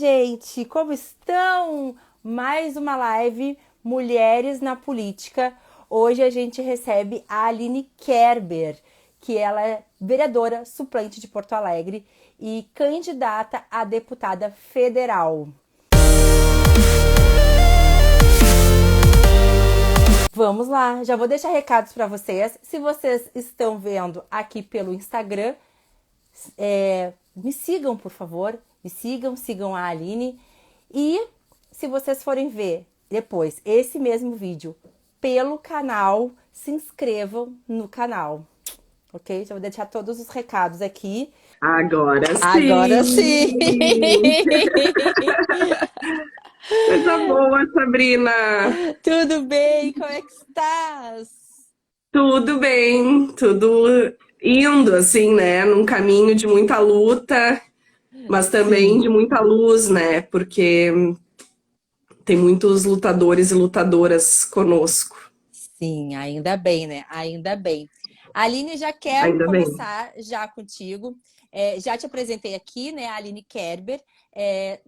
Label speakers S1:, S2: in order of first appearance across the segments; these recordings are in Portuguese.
S1: gente! Como estão? Mais uma live Mulheres na Política. Hoje a gente recebe a Aline Kerber, que ela é vereadora suplente de Porto Alegre e candidata a deputada federal. Vamos lá, já vou deixar recados para vocês. Se vocês estão vendo aqui pelo Instagram, me sigam, por favor. Me sigam a Aline. E se vocês forem ver depois esse mesmo vídeo pelo canal, se inscrevam no canal. Ok? Já vou deixar todos os recados aqui.
S2: Agora sim!
S1: Agora sim!
S2: Coisa boa, Sabrina!
S1: Tudo bem? Como é que estás?
S2: Tudo bem, tudo indo assim, né? Num caminho de muita luta, mas também de muita luz, né? Porque tem muitos lutadores e lutadoras conosco.
S1: Sim, ainda bem, né? Ainda bem. Aline, já quero
S2: Ainda bem.
S1: começar já contigo. Já te apresentei aqui, né? A Aline Kerber,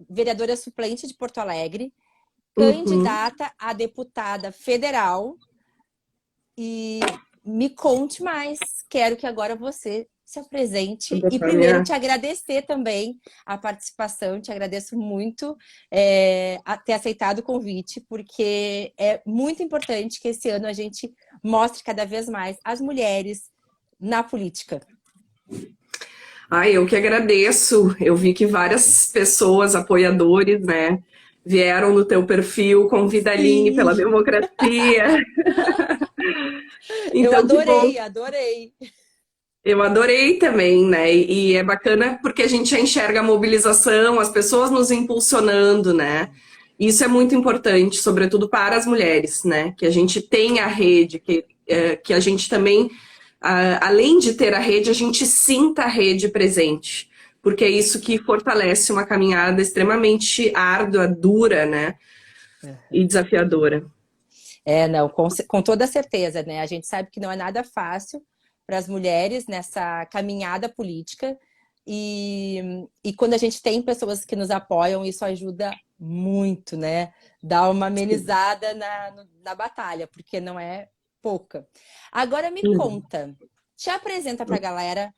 S1: vereadora suplente de Porto Alegre, candidata a deputada federal. E me conte mais. Quero que agora você se apresente. E primeiro te agradecer também a participação. Te agradeço muito a ter aceitado o convite, porque é muito importante que esse ano a gente mostre cada vez mais as mulheres na política.
S2: Eu que agradeço. Eu vi que várias pessoas, apoiadores, né, vieram no teu perfil, convida a Aline pela democracia.
S1: Então,
S2: adorei. Eu adorei também, né? E é bacana porque a gente já enxerga a mobilização, as pessoas nos impulsionando, né? Isso é muito importante, sobretudo para as mulheres, né? Que a gente tenha a rede, que a gente também, além de ter a rede, a gente sinta a rede presente. Porque é isso que fortalece uma caminhada extremamente árdua, dura, né? E desafiadora.
S1: Não, com toda certeza, né? A gente sabe que não é nada fácil para as mulheres nessa caminhada política e quando a gente tem pessoas que nos apoiam, isso ajuda muito, né? Dá uma amenizada na batalha, porque não é pouca. Agora me conta, te apresenta para a galera,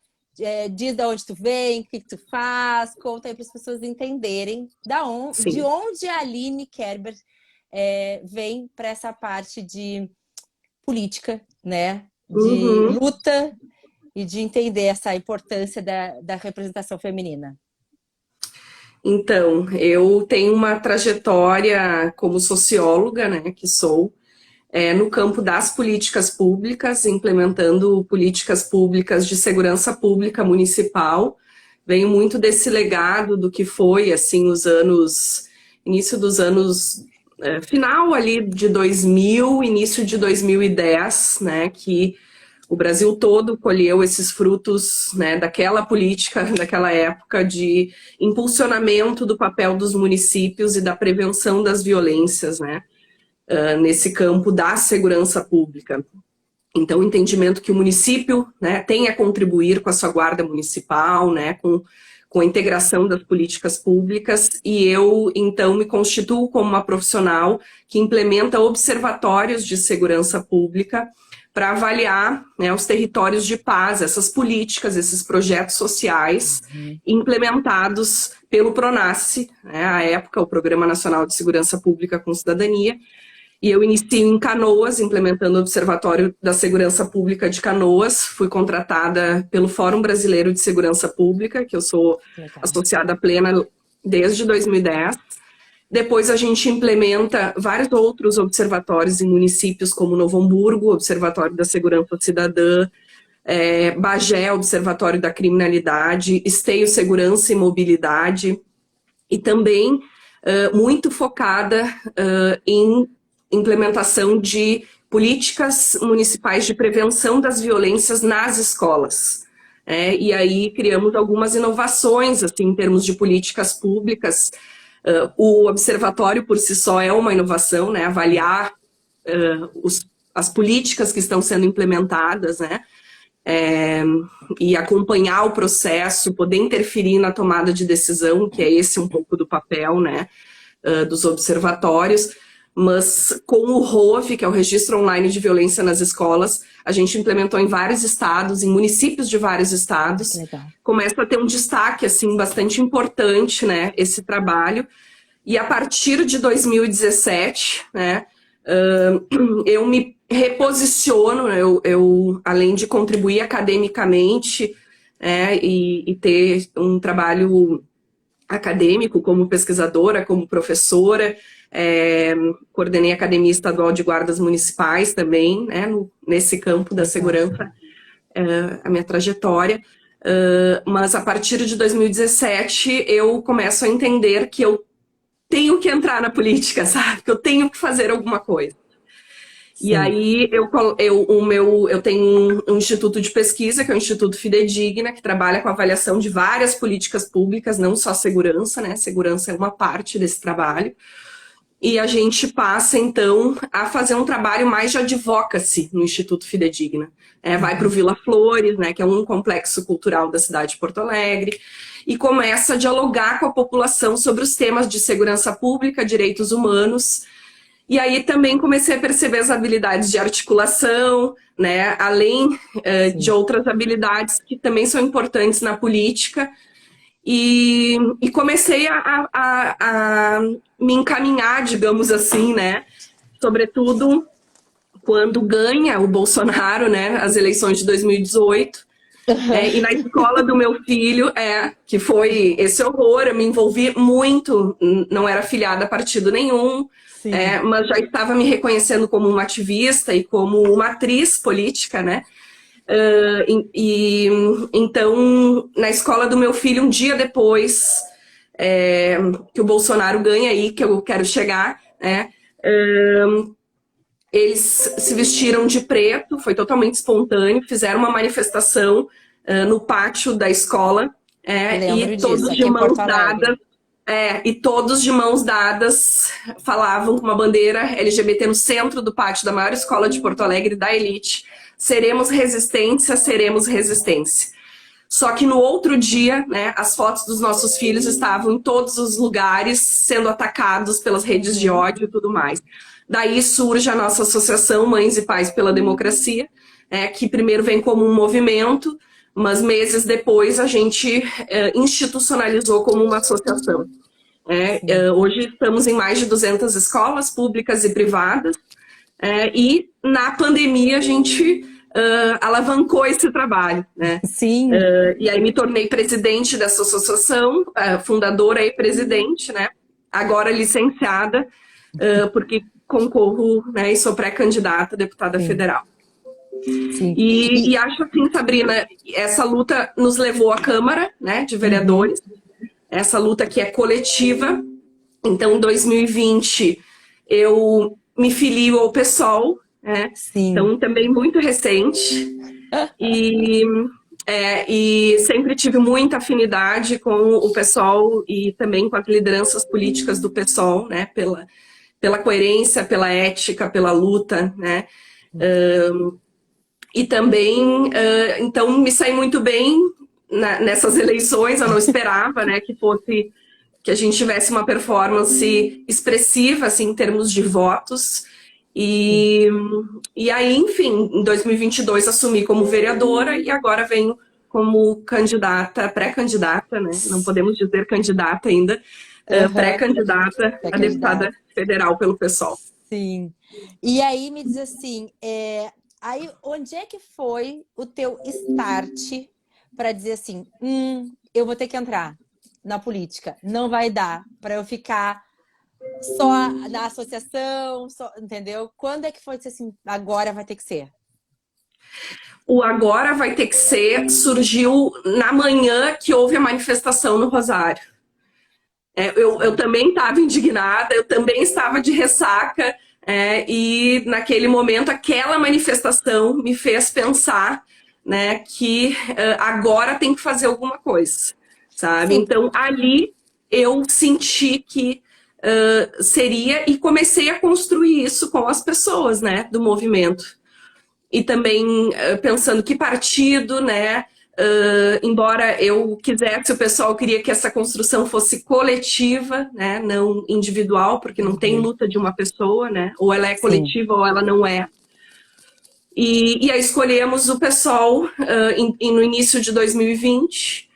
S1: diz de onde tu vem, o que tu faz, conta aí para as pessoas entenderem de onde a Aline Kerber vem para essa parte de política, né? De luta e de entender essa importância da representação feminina.
S2: Então, eu tenho uma trajetória como socióloga, né, que sou, no campo das políticas públicas, implementando políticas públicas de segurança pública municipal. Venho muito desse legado do que foi, assim, início dos anos, final ali de 2000, início de 2010, né, que o Brasil todo colheu esses frutos, né, daquela política, daquela época de impulsionamento do papel dos municípios e da prevenção das violências, né, nesse campo da segurança pública. Então, o entendimento que o município, né, tem a contribuir com a sua guarda municipal, né, com a integração das políticas públicas, e eu, então, me constituo como uma profissional que implementa observatórios de segurança pública para avaliar, né, os territórios de paz, essas políticas, esses projetos sociais implementados pelo PRONASSE, né, à época o Programa Nacional de Segurança Pública com Cidadania, e eu inicio em Canoas, implementando o Observatório da Segurança Pública de Canoas. Fui contratada pelo Fórum Brasileiro de Segurança Pública, que eu sou associada plena desde 2010. Depois a gente implementa vários outros observatórios em municípios como Novo Hamburgo, Observatório da Segurança Cidadã, Bagé, Observatório da Criminalidade, Esteio Segurança e Mobilidade, e também muito focada em implementação de políticas municipais de prevenção das violências nas escolas. E aí criamos algumas inovações assim, em termos de políticas públicas. O observatório por si só é uma inovação, né? Avaliar as políticas que estão sendo implementadas, né? e acompanhar o processo, poder interferir na tomada de decisão, que é esse um pouco do papel, né, dos observatórios. Mas com o ROV, que é o Registro Online de Violência nas Escolas, a gente implementou em vários estados, em municípios de vários estados.
S1: Legal.
S2: Começa a ter um destaque assim, bastante importante, né, esse trabalho. E a partir de 2017, né, eu me reposiciono, eu além de contribuir academicamente, e ter um trabalho acadêmico como pesquisadora, como professora, coordenei a Academia Estadual de Guardas Municipais também, né, nesse campo da segurança, a minha trajetória. Mas a partir de 2017 eu começo a entender que eu tenho que entrar na política, sabe? Que eu tenho que fazer alguma coisa. Sim. E aí eu tenho um instituto de pesquisa, que é o Instituto Fidedigna, que trabalha com a avaliação de várias políticas públicas, não só segurança, né? Segurança é uma parte desse trabalho. E a gente passa, então, a fazer um trabalho mais de advocacy no Instituto Fidedigna. Vai para o Vila Flores, né, que é um complexo cultural da cidade de Porto Alegre, e começa a dialogar com a população sobre os temas de segurança pública, direitos humanos. E aí também comecei a perceber as habilidades de articulação, né, além de outras habilidades que também são importantes na política. E comecei a me encaminhar, digamos assim, né? Sobretudo quando ganha o Bolsonaro, né? As eleições de 2018. E na escola do meu filho, que foi esse horror, eu me envolvi muito, não era filiada a partido nenhum, mas já estava me reconhecendo como uma ativista e como uma atriz política, né? Então, na escola do meu filho, um dia depois que o Bolsonaro ganha aí, que eu quero chegar, né, eles se vestiram de preto, foi totalmente espontâneo, fizeram uma manifestação no pátio da escola, e todos de mãos dadas. E todos de mãos dadas falavam com uma bandeira LGBT no centro do pátio da maior escola de Porto Alegre, da elite. Seremos resistência, seremos resistência. Só que no outro dia, né, as fotos dos nossos filhos estavam em todos os lugares, sendo atacados pelas redes de ódio e tudo mais. Daí surge a nossa associação Mães e Pais pela Democracia, que primeiro vem como um movimento, mas meses depois a gente institucionalizou como uma associação. Hoje estamos em mais de 200 escolas públicas e privadas, e na pandemia a gente alavancou esse trabalho, né?
S1: Sim.
S2: E aí me tornei presidente dessa associação, fundadora e presidente, né? Agora licenciada, porque concorro, né, e sou pré-candidata a deputada federal. Sim. E acho assim, Sabrina, essa luta nos levou à Câmara, né, de Vereadores, essa luta que é coletiva. Então, em 2020, eu me filio ao PSOL, né? Sim. Então também muito recente, e sempre tive muita afinidade com o PSOL e também com as lideranças políticas do PSOL, né? Pela coerência, pela ética, pela luta, né? E também, então, me saí muito bem nessas eleições. Eu não esperava, né, que a gente tivesse uma performance expressiva, assim, em termos de votos. E aí, enfim, em 2022 assumi como vereadora e agora venho como candidata, pré-candidata, né? Não podemos dizer candidata ainda, pré-candidata a deputada federal pelo PSOL.
S1: Sim. E aí me diz assim, aí onde é que foi o teu start para dizer assim, eu vou ter que entrar na política, não vai dar para eu ficar só na associação, entendeu? Quando é que foi assim, agora vai ter que ser?
S2: O agora vai ter que ser surgiu na manhã que houve a manifestação no Rosário. Eu também estava indignada, eu também estava de ressaca, e naquele momento aquela manifestação me fez pensar, né, que agora tem que fazer alguma coisa, sabe? Sim. Então ali eu senti que seria, e comecei a construir isso com as pessoas, né, do movimento. e também pensando que partido, né? Embora eu quisesse, o pessoal queria que essa construção fosse coletiva, né? Não individual, porque não tem luta de uma pessoa, né? Ou ela é
S1: Sim.
S2: coletiva ou ela não é. E aí escolhemos o PSOL no início de 2020.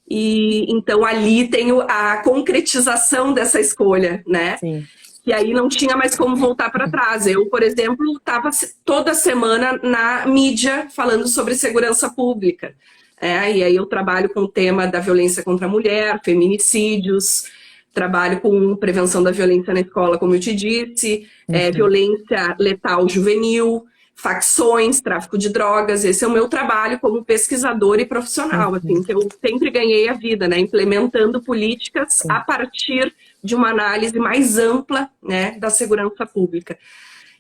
S2: E então ali tem a concretização dessa escolha, né?
S1: Sim.
S2: E aí não tinha mais como voltar para trás. Eu, por exemplo, estava toda semana na mídia falando sobre segurança pública. E aí eu trabalho com o tema da violência contra a mulher, feminicídios, trabalho com prevenção da violência na escola, como eu te disse, violência letal juvenil, facções, tráfico de drogas. Esse é o meu trabalho como pesquisadora e profissional, assim, que eu sempre ganhei a vida, né, implementando políticas a partir de uma análise mais ampla, né, da segurança pública.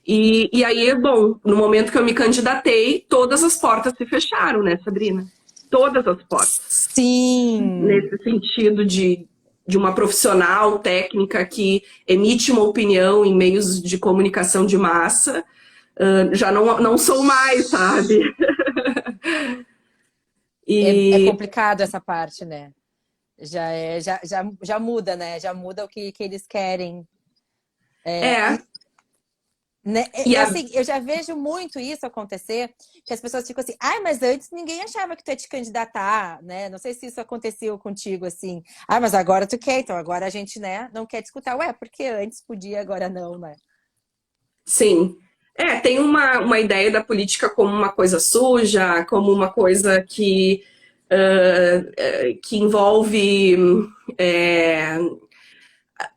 S2: E aí, bom, no momento que eu me candidatei, todas as portas se fecharam, né, Sabrina? Todas as portas.
S1: Sim!
S2: Nesse sentido de uma profissional técnica que emite uma opinião em meios de comunicação de massa, já não sou mais, sabe?
S1: É complicado essa parte, né? Já muda, né? Já muda o que eles querem. Né? Assim, eu já vejo muito isso acontecer, que as pessoas ficam assim, mas antes ninguém achava que tu ia te candidatar, né? Não sei se isso aconteceu contigo, assim. Mas agora tu quer, então agora a gente, né, não quer te escutar. Porque antes podia, agora não, né?
S2: Sim. Tem uma ideia da política como uma coisa suja, como uma coisa que envolve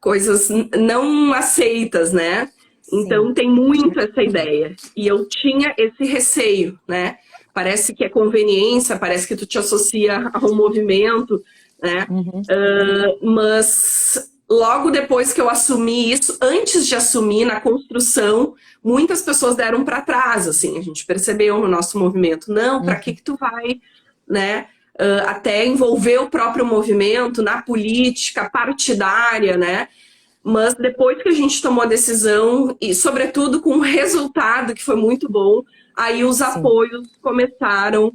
S2: coisas não aceitas, né? Então tem muito essa ideia. E eu tinha esse receio, né? Parece que é conveniência, parece que tu te associa a um movimento, né? Mas logo depois que eu assumi isso, antes de assumir na construção, muitas pessoas deram para trás, assim, a gente percebeu no nosso movimento, não, para que tu vai, né? Até envolver o próprio movimento na política partidária, né? Mas depois que a gente tomou a decisão, e sobretudo com um resultado que foi muito bom, aí os apoios começaram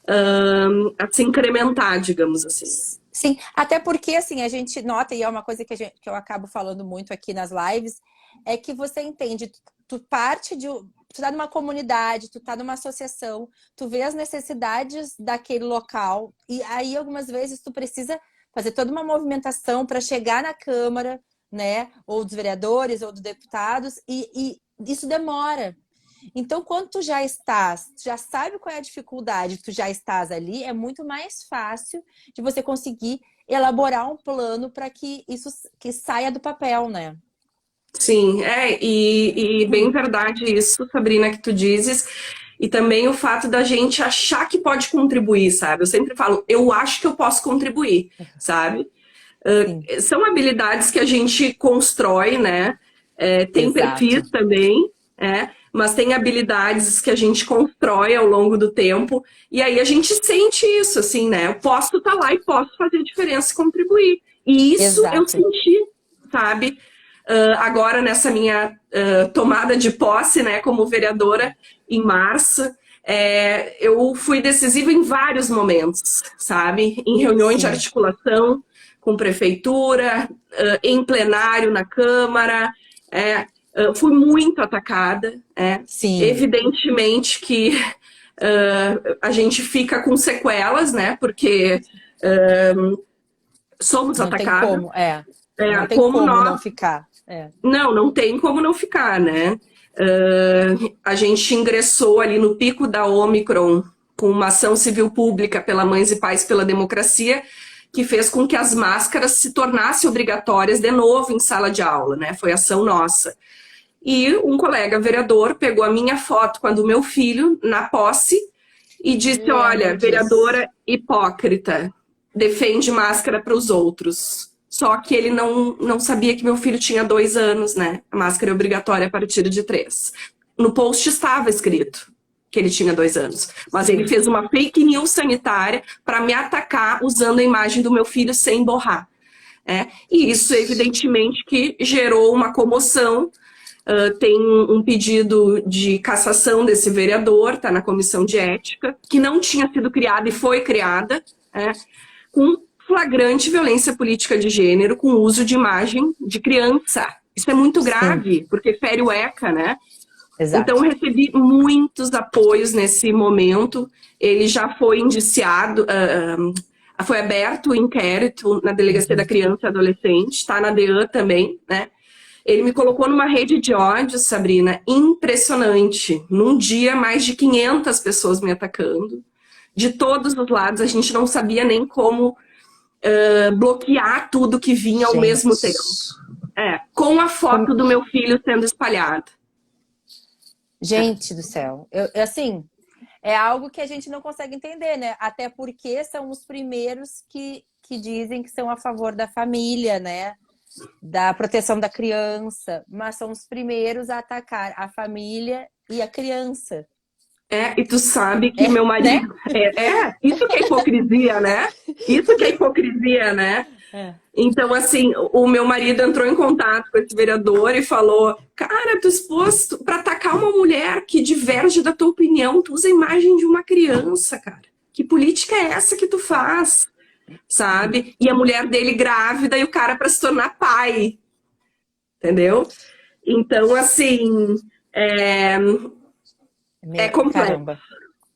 S2: a se incrementar, digamos assim.
S1: Sim, até porque assim, a gente nota, e é uma coisa que eu acabo falando muito aqui nas lives, é que você entende, tu parte de... Tu tá numa comunidade, tu tá numa associação, tu vê as necessidades daquele local, e aí algumas vezes tu precisa fazer toda uma movimentação para chegar na Câmara, né? Ou dos vereadores, ou dos deputados, e isso demora. Então, quando tu já sabe qual é a dificuldade, tu já estás ali, é muito mais fácil de você conseguir elaborar um plano para que isso que saia do papel, né?
S2: Sim, e bem verdade isso, Sabrina, que tu dizes, e também o fato da gente achar que pode contribuir, sabe? Eu sempre falo, eu acho que eu posso contribuir, sabe? São habilidades que a gente constrói, né? Tem perfis também, mas tem habilidades que a gente constrói ao longo do tempo, e aí a gente sente isso, assim, né? Eu posso estar lá e posso fazer diferença e contribuir. E isso eu senti, sabe? Agora, nessa minha tomada de posse, né, como vereadora, em março, eu fui decisiva em vários momentos, sabe? Em reuniões de articulação com prefeitura, em plenário na Câmara, fui muito atacada. Evidentemente que a gente fica com sequelas, né? Porque somos atacadas.
S1: Não tem como não ficar.
S2: Não tem como não ficar, né? A gente ingressou ali no pico da Ômicron com uma ação civil pública pela Mães e Pais pela Democracia, que fez com que as máscaras se tornassem obrigatórias de novo em sala de aula, né? Foi ação nossa. E um colega vereador pegou a minha foto com a do meu filho na posse e disse, olha, vereadora hipócrita, defende máscara para os outros. Só que ele não sabia que meu filho tinha 2 anos, né? A máscara é obrigatória a partir de 3. No post estava escrito que ele tinha 2 anos. Mas ele fez uma fake news sanitária para me atacar usando a imagem do meu filho sem borrar. E isso, evidentemente, que gerou uma comoção. tem um pedido de cassação desse vereador, está na comissão de ética, que não tinha sido criada e foi criada, com flagrante violência política de gênero, com uso de imagem de criança. Isso é muito grave, sim, porque fere o ECA, né? Exato. Então, eu recebi muitos apoios nesse momento. Ele já foi indiciado, foi aberto o inquérito na Delegacia da Criança e Adolescente, está na DEAN também, né? Ele me colocou numa rede de ódio, Sabrina, impressionante. Num dia, mais de 500 pessoas me atacando. De todos os lados, a gente não sabia nem como bloquear tudo que vinha ao mesmo tempo. Com a foto do meu filho sendo espalhada.
S1: Gente do céu. Assim, é algo que a gente não consegue entender, né? Até porque são os primeiros que dizem que são a favor da família, né? Da proteção da criança, mas são os primeiros a atacar a família e a criança.
S2: E tu sabe que meu marido... Né? Isso que é hipocrisia, né? Isso que é hipocrisia, né? Então, assim, o meu marido entrou em contato com esse vereador e falou: cara, tu exposto para atacar uma mulher que diverge da tua opinião, tu usa a imagem de uma criança, cara. Que política é essa que tu faz? Sabe? E a mulher dele grávida e o cara para se tornar pai. Entendeu? Então, assim, é complexo.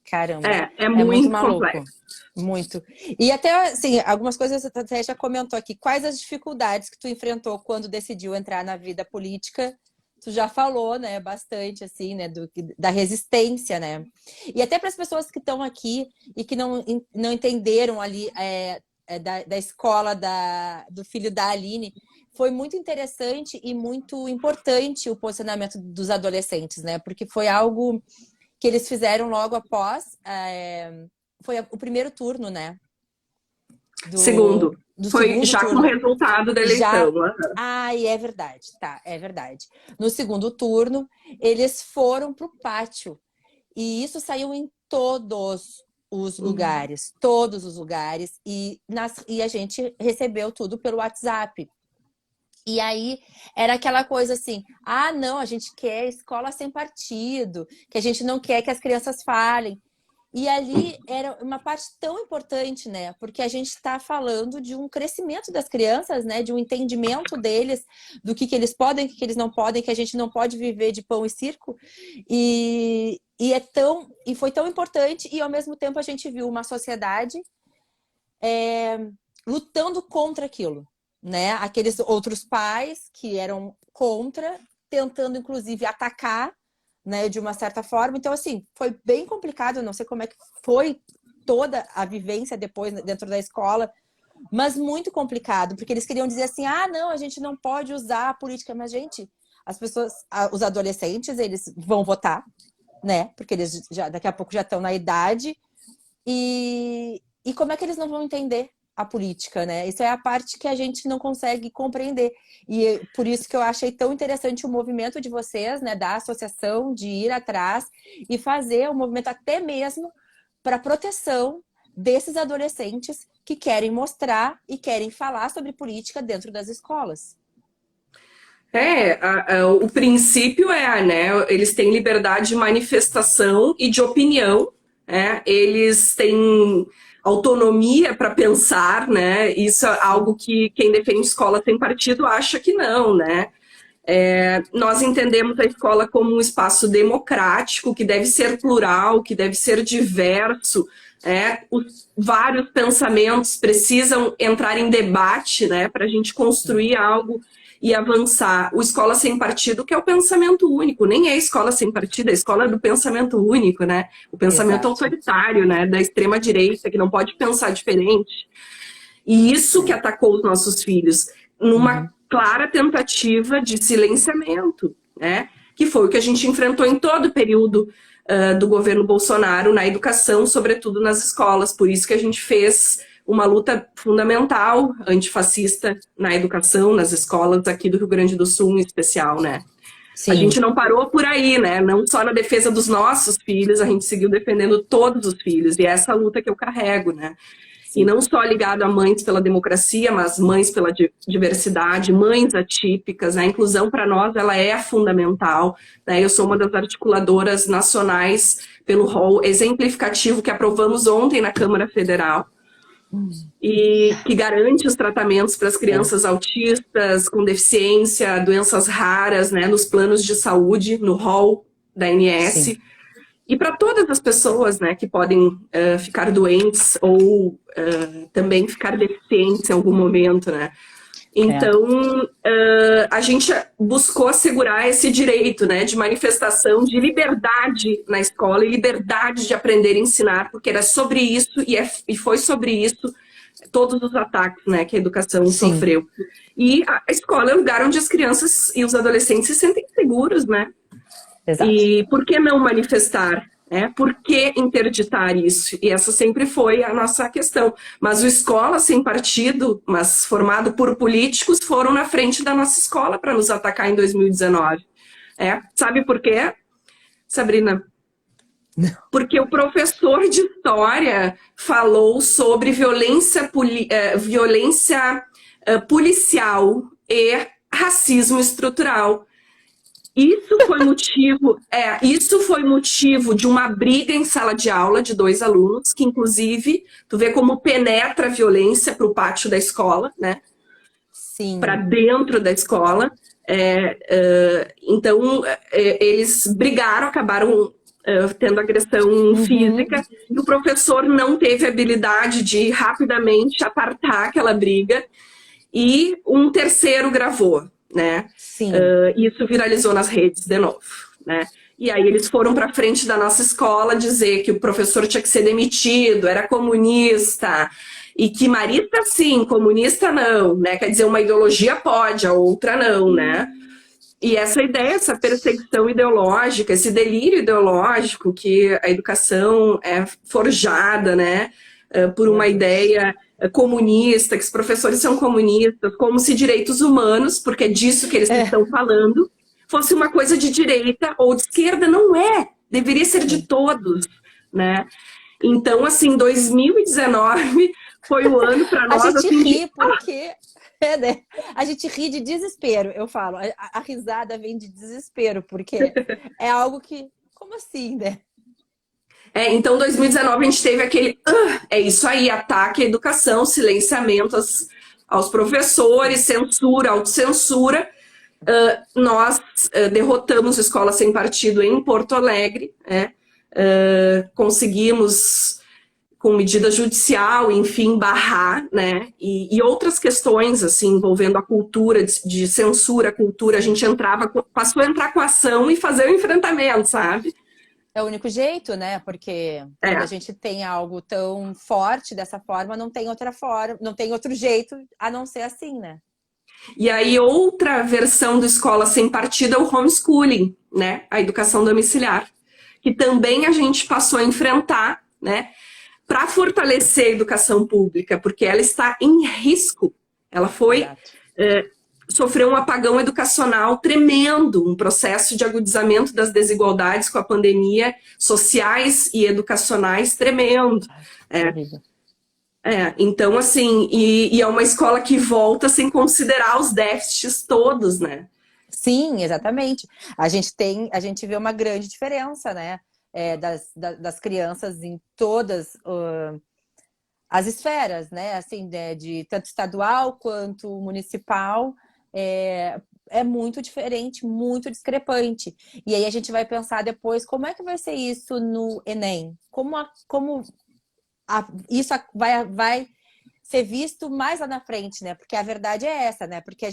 S1: Caramba.
S2: É muito
S1: maluco.
S2: Complexo.
S1: Muito. E até, assim, algumas coisas você até já comentou aqui. Quais as dificuldades que tu enfrentou quando decidiu entrar na vida política? Tu já falou, né, bastante, assim, né, da resistência, né? E até para as pessoas que estão aqui e que não entenderam ali da escola do filho da Aline, foi muito interessante e muito importante o posicionamento dos adolescentes, né? Porque foi algo que eles fizeram logo após... Foi o primeiro turno, né?
S2: Segundo. Foi
S1: segundo
S2: já
S1: turno.
S2: com o resultado da eleição.
S1: É verdade, tá, é verdade. No segundo turno, eles foram para o pátio. E isso saiu em todos os lugares, todos os lugares. E a gente recebeu tudo pelo WhatsApp. E aí, era aquela coisa assim, não, a gente quer escola sem partido, que a gente não quer que as crianças falem. E ali era uma parte tão importante, né? Porque a gente está falando de um crescimento das crianças, né? De um entendimento deles, do que eles podem, o que eles não podem, que a gente não pode viver de pão e circo. E foi tão importante, e ao mesmo tempo a gente viu uma sociedade lutando contra aquilo, né? Aqueles outros pais que eram contra, tentando inclusive atacar, né, de uma certa forma. Então, assim, foi bem complicado. Eu não sei como é que foi toda a vivência depois dentro da escola, mas muito complicado, porque eles queriam dizer assim, não, a gente não pode usar a política. Mas, gente, as pessoas, os adolescentes, eles vão votar, né, porque eles daqui a pouco já estão na idade, e como é que eles não vão entender a política, né? Isso é a parte que a gente não consegue compreender. E por isso que eu achei tão interessante o movimento de vocês, né, da associação, de ir atrás e fazer um movimento até mesmo para proteção desses adolescentes que querem mostrar e querem falar sobre política dentro das escolas.
S2: O princípio né, eles têm liberdade de manifestação e de opinião, né? Eles têm autonomia para pensar, né? Isso é algo que quem defende escola sem partido acha que não, né? Nós entendemos a escola como um espaço democrático, que deve ser plural, que deve ser diverso. Os vários pensamentos precisam entrar em debate, né, para a gente construir algo e avançar. O Escola Sem Partido, que é o pensamento único, nem é escola sem partido, é a escola do pensamento único, né? O pensamento autoritário, né, da extrema-direita, que não pode pensar diferente. E isso que atacou os nossos filhos, numa clara tentativa de silenciamento, né? Que foi o que a gente enfrentou em todo o período do governo Bolsonaro na educação, sobretudo nas escolas. Por isso que a gente fez uma luta fundamental antifascista na educação, nas escolas aqui do Rio Grande do Sul, em especial, né? Sim. A gente não parou por aí, né? Não só na defesa dos nossos filhos, a gente seguiu defendendo todos os filhos. E é essa luta que eu carrego, né? E não só ligado a Mães pela Democracia, mas Mães pela Diversidade, mães atípicas. A inclusão, para nós, ela é fundamental, né? Eu sou uma das articuladoras nacionais pelo rol exemplificativo que aprovamos ontem na Câmara Federal, e que garante os tratamentos para as crianças autistas, com deficiência, doenças raras, né, nos planos de saúde, no rol da ANS. Sim. E para todas as pessoas, né, que podem ficar doentes ou também ficar deficientes em algum momento, né. Então, a gente buscou assegurar esse direito, né, de manifestação de liberdade na escola e liberdade de aprender e ensinar, porque era sobre isso e foi sobre isso todos os ataques, né, que a educação sofreu. E a escola é o lugar onde as crianças e os adolescentes se sentem seguros, né? Exato. E por que não manifestar? Né? Por que interditar isso? E essa sempre foi a nossa questão. Mas o Escola Sem Partido, mas formado por políticos, foram na frente da nossa escola para nos atacar em 2019. Sabe por quê, Sabrina? Não. Porque o professor de História falou sobre violência policial e racismo estrutural. Isso foi motivo de uma briga em sala de aula de 2 alunos, que inclusive, tu vê como penetra a violência para o pátio da escola, né? Sim. Para dentro da escola. Então, eles brigaram, acabaram tendo agressão física, e o professor não teve habilidade de rapidamente apartar aquela briga, e um terceiro gravou, né? Sim. Isso viralizou nas redes de novo, né? E aí eles foram para frente da nossa escola dizer que o professor tinha que ser demitido, era comunista, e que marista sim, comunista não, né? Quer dizer, uma ideologia pode, a outra não, né? E essa ideia, essa perseguição ideológica, esse delírio ideológico que a educação é forjada, né, por uma ideia comunista, que os professores são comunistas, como se direitos humanos, porque é disso que eles estão falando, fosse uma coisa de direita ou de esquerda. Não é, deveria ser de todos, né? Então, assim, 2019 foi o ano para nós...
S1: A gente ri porque... né? A gente ri de desespero, eu falo. A risada vem de desespero, porque é algo que... Como assim, né?
S2: Então, 2019, a gente teve aquele... é isso aí, ataque à educação, silenciamento aos professores, censura, autocensura. Nós derrotamos a Escola Sem Partido em Porto Alegre, né? Conseguimos... com medida judicial, enfim, barrar, né, e outras questões, assim, envolvendo a cultura, de censura, a cultura, a gente passou a entrar com ação e fazer o enfrentamento, sabe?
S1: É o único jeito, né, porque quando a gente tem algo tão forte dessa forma, não tem outra forma, não tem outro jeito a não ser assim, né?
S2: E aí, outra versão do Escola Sem Partido é o homeschooling, né, a educação domiciliar, que também a gente passou a enfrentar, né, para fortalecer a educação pública, porque ela está em risco. Ela sofreu um apagão educacional tremendo, um processo de agudizamento das desigualdades com a pandemia, sociais e educacionais tremendo. Então, assim, e é uma escola que volta sem considerar os déficits todos, né?
S1: Sim, exatamente. A gente vê uma grande diferença, né? Das crianças em todas as esferas, né? Assim, de tanto estadual quanto municipal, é muito diferente, muito discrepante. E aí a gente vai pensar depois como é que vai ser isso no Enem? Isso vai ser visto mais lá na frente, né? Porque a verdade é essa, né? Porque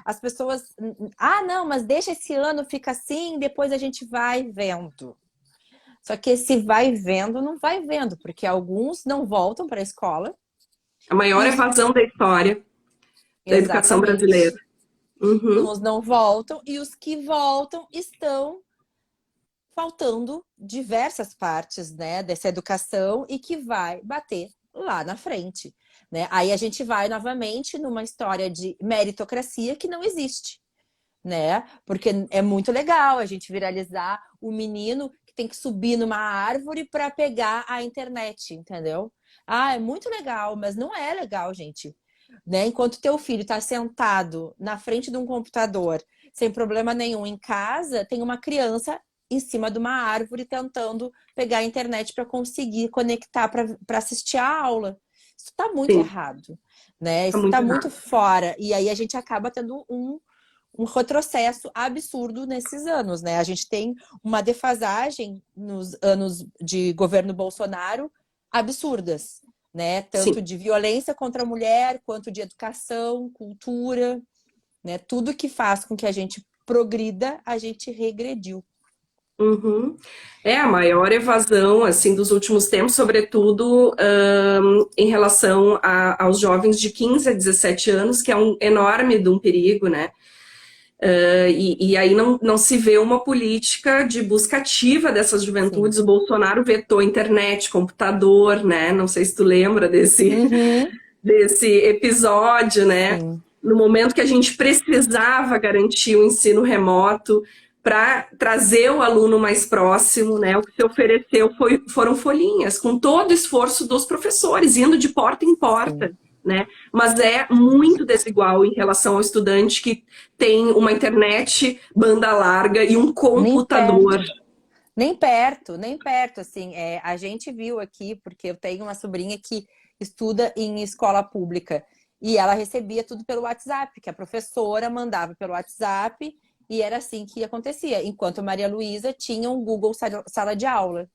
S1: as pessoas, não, mas deixa esse ano, fica assim, depois a gente vai vendo. Só que esse vai vendo, não vai vendo, porque alguns não voltam para a escola.
S2: A maior evasão da história da educação brasileira.
S1: Uns não voltam, e os que voltam estão faltando diversas partes, né, dessa educação e que vai bater lá na frente, né? Aí a gente vai novamente numa história de meritocracia que não existe. né? Porque é muito legal a gente viralizar o menino que tem que subir numa árvore para pegar a internet, entendeu? Ah, é muito legal, mas não é legal, gente. Né? Enquanto teu filho está sentado na frente de um computador, sem problema nenhum em casa, tem uma criança em cima de uma árvore tentando pegar a internet para conseguir conectar para assistir a aula. Isso está muito
S2: Sim,
S1: errado, né?
S2: tá
S1: Isso
S2: muito
S1: está muito
S2: errado.
S1: fora. E aí a gente acaba tendo um retrocesso absurdo nesses anos, né? A gente tem uma defasagem nos anos de governo Bolsonaro absurdas, né? Tanto
S2: Sim.
S1: de violência contra a mulher, quanto de educação, cultura, né? Tudo que faz com que a gente progrida, a gente regrediu.
S2: Uhum. É a maior evasão assim dos últimos tempos, sobretudo em relação aos jovens de 15 a 17 anos, que é um enorme de um perigo, né? E aí não se vê uma política de busca ativa dessas
S1: Sim.
S2: juventudes. O Bolsonaro vetou internet, computador, né? Não sei se tu lembra
S1: Uhum.
S2: desse episódio, né?
S1: Sim.
S2: No momento que a gente precisava garantir o ensino remoto para trazer o aluno mais próximo, né? O que se ofereceu foram folhinhas, com todo o esforço dos professores, indo de porta em
S1: Sim.
S2: porta, né? Mas é muito desigual em relação ao estudante que tem uma internet banda larga e um
S1: Nem
S2: computador.
S1: perto. Nem perto, nem perto, assim, a gente viu aqui, porque eu tenho uma sobrinha que estuda em escola pública, e ela recebia tudo pelo WhatsApp, que a professora mandava pelo WhatsApp, e era assim que acontecia, enquanto a Maria Luísa tinha um Google Sala de Aula,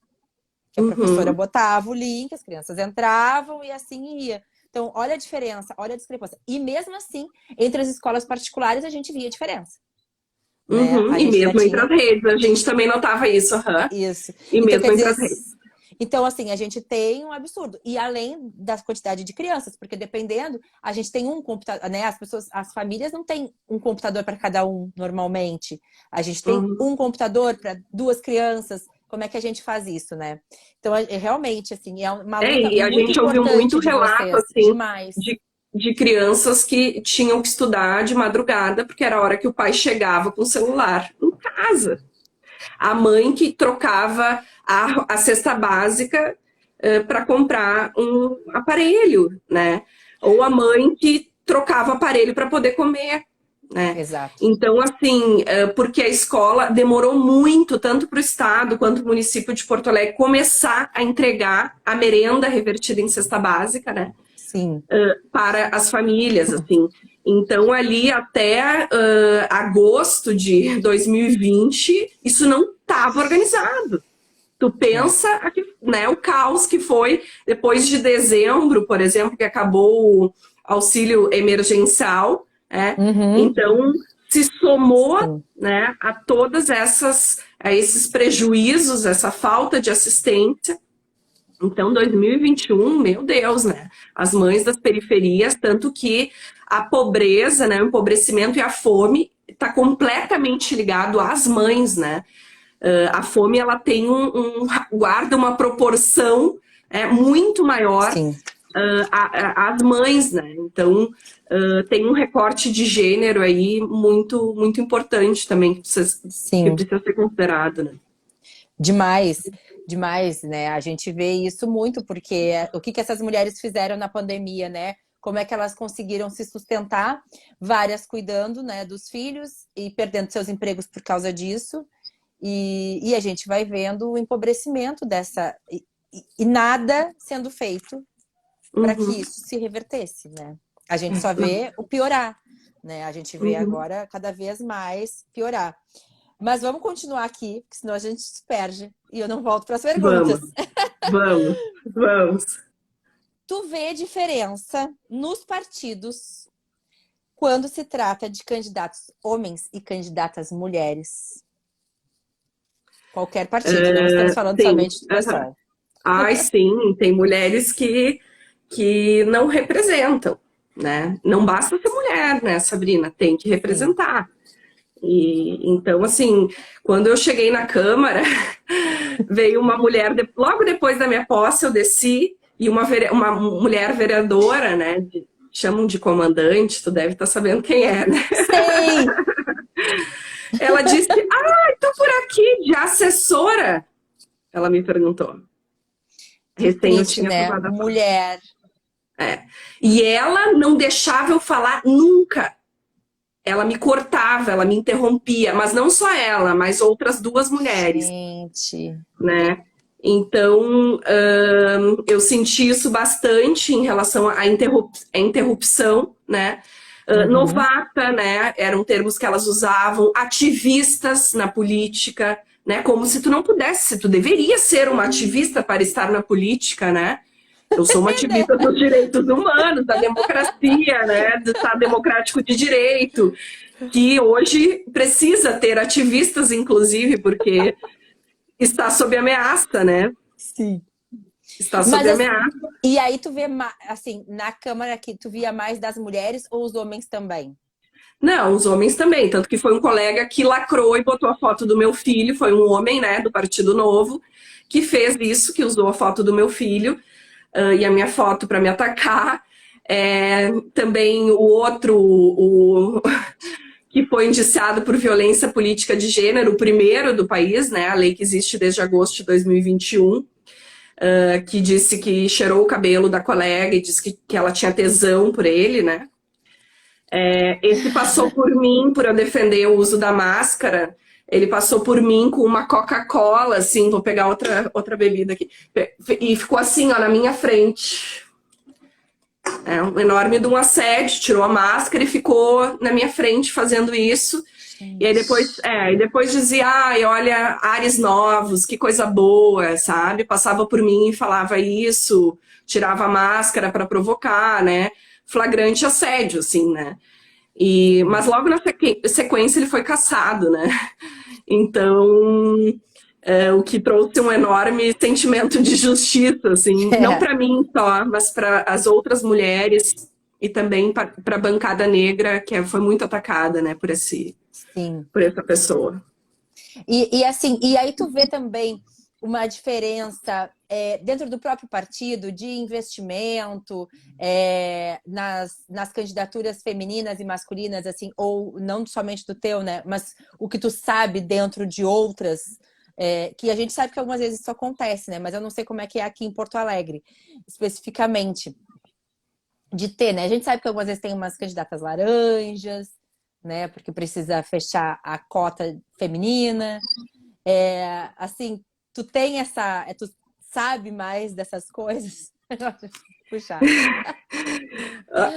S1: que a professora
S2: Uhum,
S1: botava o link, as crianças entravam e assim ia. Então, olha a diferença, olha a discrepância. E mesmo assim, entre as escolas particulares, a gente via diferença, né?
S2: uhum.
S1: A
S2: E
S1: gente ainda
S2: mesmo entre as
S1: tinha
S2: redes, a gente também notava isso, uhum.
S1: isso.
S2: E
S1: Então, quer
S2: mesmo entre
S1: dizer,
S2: as redes.
S1: então, assim, a gente tem um absurdo. E além da quantidade de crianças, porque dependendo, a gente tem um computador, né? As famílias não têm um computador para cada um normalmente. A gente tem
S2: Uhum.
S1: um computador para duas crianças. Como é que a gente faz isso, né? Então, realmente, assim, é uma luta
S2: E a
S1: muito
S2: gente ouviu muito
S1: importante de
S2: relato,
S1: vocês,
S2: assim,
S1: demais.
S2: de crianças que tinham que estudar de madrugada, porque era a hora que o pai chegava com o celular em casa. A mãe que trocava a cesta básica para comprar um aparelho, né? Ou a mãe que trocava aparelho para poder comer, né?
S1: Exato.
S2: Então, assim, porque a escola demorou muito, tanto para o Estado quanto para o município de Porto Alegre, começar a entregar a merenda revertida em cesta básica, né?
S1: Sim.
S2: Para as famílias, assim. Então, ali até agosto de 2020, isso não estava organizado. Tu
S1: É.
S2: pensa aqui, né, o caos que foi depois de dezembro, por exemplo, que acabou o auxílio emergencial, né?
S1: Uhum.
S2: Então se somou,
S1: Sim.
S2: né, a esses prejuízos, essa falta de assistência. Então, 2021, meu Deus, né? As mães das periferias, tanto que a pobreza, né, o empobrecimento e a fome está completamente ligado às mães, né? A fome ela tem guarda uma proporção muito maior
S1: Sim.
S2: às mães, né? Então tem um recorte de gênero aí muito importante também que
S1: Sim.
S2: precisa ser considerado, né?
S1: Demais, demais, né? A gente vê isso muito, porque o que essas mulheres fizeram na pandemia, né? Como é que elas conseguiram se sustentar, várias cuidando, né, dos filhos e perdendo seus empregos por causa disso. E a gente vai vendo o empobrecimento dessa. E nada sendo feito para que
S2: Uhum.
S1: isso se revertesse, né? A gente só vê o piorar, né? A gente vê
S2: Uhum.
S1: agora cada vez mais piorar. Mas vamos continuar aqui, porque senão a gente se perde e eu não volto para as
S2: Vamos,
S1: perguntas.
S2: vamos, vamos.
S1: Tu vê diferença nos partidos quando se trata de candidatos homens e candidatas mulheres? Qualquer partido, não estamos falando
S2: Sim.
S1: somente do
S2: Uhum.
S1: PSOL.
S2: Ai, sim, tem mulheres que não representam, né? Não basta ser mulher, né, Sabrina? Tem que
S1: Sim.
S2: representar. E então, assim, quando eu cheguei na Câmara, veio uma mulher, logo depois da minha posse, eu desci, e uma mulher vereadora, né? Chamam de comandante, tu deve estar sabendo quem é, né?
S1: Sei!
S2: Ela disse, tô por aqui de assessora. Ela me perguntou.
S1: Que
S2: Recém eu
S1: triste,
S2: tinha
S1: né?
S2: tomado a posse.
S1: Mulher.
S2: E ela não deixava eu falar nunca. Ela me cortava, ela me interrompia, mas não só ela, mas outras duas mulheres,
S1: Gente.
S2: né? Então, eu senti isso bastante em relação à interrupção, né?
S1: Uhum.
S2: Novata, né? Eram termos que elas usavam, ativistas na política, né? Como se tu não pudesse, se tu deveria ser uma ativista para estar na política, né? Eu sou uma ativista dos direitos humanos, da democracia, né? Do Estado Democrático de Direito, que hoje precisa ter ativistas, inclusive, porque está sob ameaça, né?
S1: Sim.
S2: Está sob
S1: Mas
S2: ameaça.
S1: e aí tu vê, assim, na Câmara aqui, tu via mais das mulheres ou os homens também?
S2: Não, os homens também. Tanto que foi um colega que lacrou e botou a foto do meu filho, foi um homem, né, do Partido Novo, que fez isso, que usou a foto do meu filho e a minha foto para me atacar. Também o outro, que foi indiciado por violência política de gênero, o primeiro do país, né, a lei que existe desde agosto de 2021. Que disse que cheirou o cabelo da colega e disse que ela tinha tesão por ele, né? Esse passou por mim, por eu defender o uso da máscara. Ele passou por mim com uma Coca-Cola, assim, vou pegar outra bebida aqui. E ficou assim, ó, na minha frente. Um enorme de um assédio, tirou a máscara e ficou na minha frente fazendo isso. E aí
S1: Gente.
S2: depois dizia, ai, olha, ares novos, que coisa boa, sabe? Passava por mim e falava isso, tirava a máscara para provocar, né? Flagrante assédio, assim, né? Mas logo na sequência ele foi cassado, né? Então, o que trouxe um enorme sentimento de justiça, assim, não
S1: É,
S2: para mim só, mas para as outras mulheres e também para a bancada negra, que foi muito atacada, né,
S1: sim.
S2: por essa pessoa.
S1: E assim, e aí tu vê também uma diferença dentro do próprio partido de investimento nas candidaturas femininas e masculinas, assim, ou não somente do teu, né? Mas o que tu sabe dentro de outras, que a gente sabe que algumas vezes isso acontece, né? Mas eu não sei como é que é aqui em Porto Alegre, especificamente, de ter, né? A gente sabe que algumas vezes tem umas candidatas laranjas, né? Porque precisa fechar a cota feminina. Assim, tu tem tu sabe mais dessas coisas? Puxar.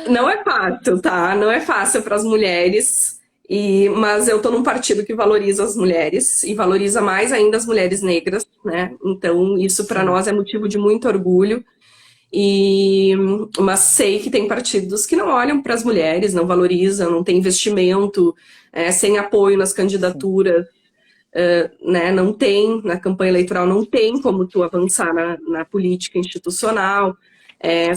S2: Não é fácil, tá? Não é fácil para as mulheres. Mas eu tô num partido que valoriza as mulheres e valoriza mais ainda as mulheres negras, né? Então, isso para
S1: Sim.
S2: nós é motivo de muito orgulho. E, mas sei que tem partidos que não olham para as mulheres, não valorizam, não tem investimento, sem apoio nas
S1: Sim.
S2: candidaturas, né? Não tem, na campanha eleitoral, não tem como tu avançar na política institucional.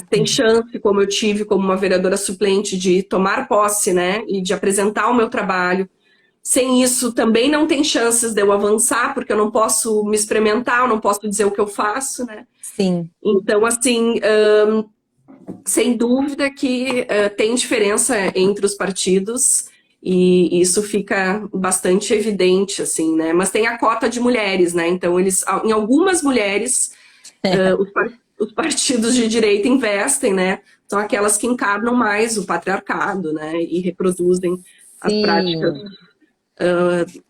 S2: Tem chance, como eu tive como uma vereadora suplente, de tomar posse, né? E de apresentar o meu trabalho. Sem isso, também não tem chances de eu avançar, porque eu não posso me experimentar, eu não posso dizer o que eu faço, né?
S1: Sim.
S2: Então, assim, sem dúvida que tem diferença entre os partidos e isso fica bastante evidente, assim, né? Mas tem a cota de mulheres, né? Então, em algumas mulheres, os partidos de direita investem, né? São aquelas que encarnam mais o patriarcado, né? E reproduzem as práticas
S1: Sim.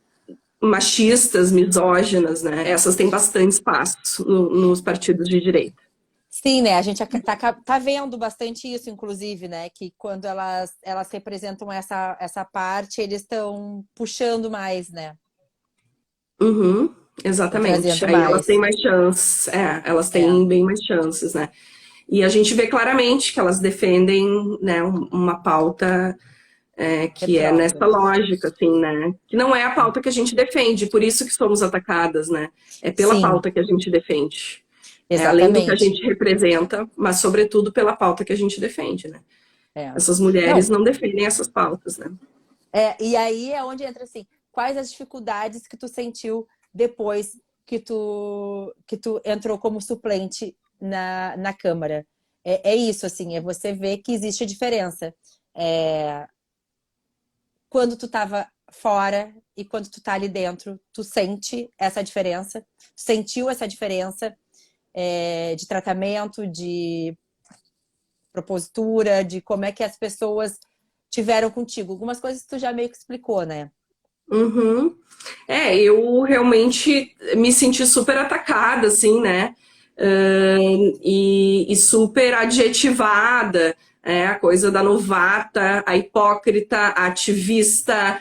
S2: machistas, misóginas, né? Essas têm bastante espaço nos partidos de direita.
S1: Sim, né? A gente tá vendo bastante isso, inclusive, né? Que quando elas representam essa parte, eles estão puxando mais, né?
S2: Uhum,
S1: Estão
S2: exatamente.
S1: trazendo
S2: Aí elas têm
S1: mais.
S2: mais chances. Elas
S1: É,
S2: têm bem mais chances, né? E a gente vê claramente que elas defendem, né, uma pauta que é nessa
S1: retrógrado.
S2: lógica, assim, né? Que não é a pauta que a gente defende, por isso que somos atacadas, né? É pela
S1: Sim,
S2: pauta que a gente defende. Além do que a
S1: exatamente.
S2: gente representa, mas sobretudo pela pauta que a gente defende, né?
S1: É.
S2: Essas mulheres
S1: Não,
S2: não defendem essas pautas, né?
S1: e aí é onde entra assim, quais as dificuldades que tu sentiu depois que tu entrou como suplente na Câmara? É isso, assim, é você ver que existe diferença. Quando tu estava fora e quando tu tá ali dentro, tu sente essa diferença, sentiu essa diferença de tratamento, de propositura, de como é que as pessoas tiveram contigo. Algumas coisas tu já meio que explicou, né?
S2: Uhum. Eu realmente me senti super atacada, assim, né? E super adjetivada, a coisa da novata, a hipócrita, a ativista,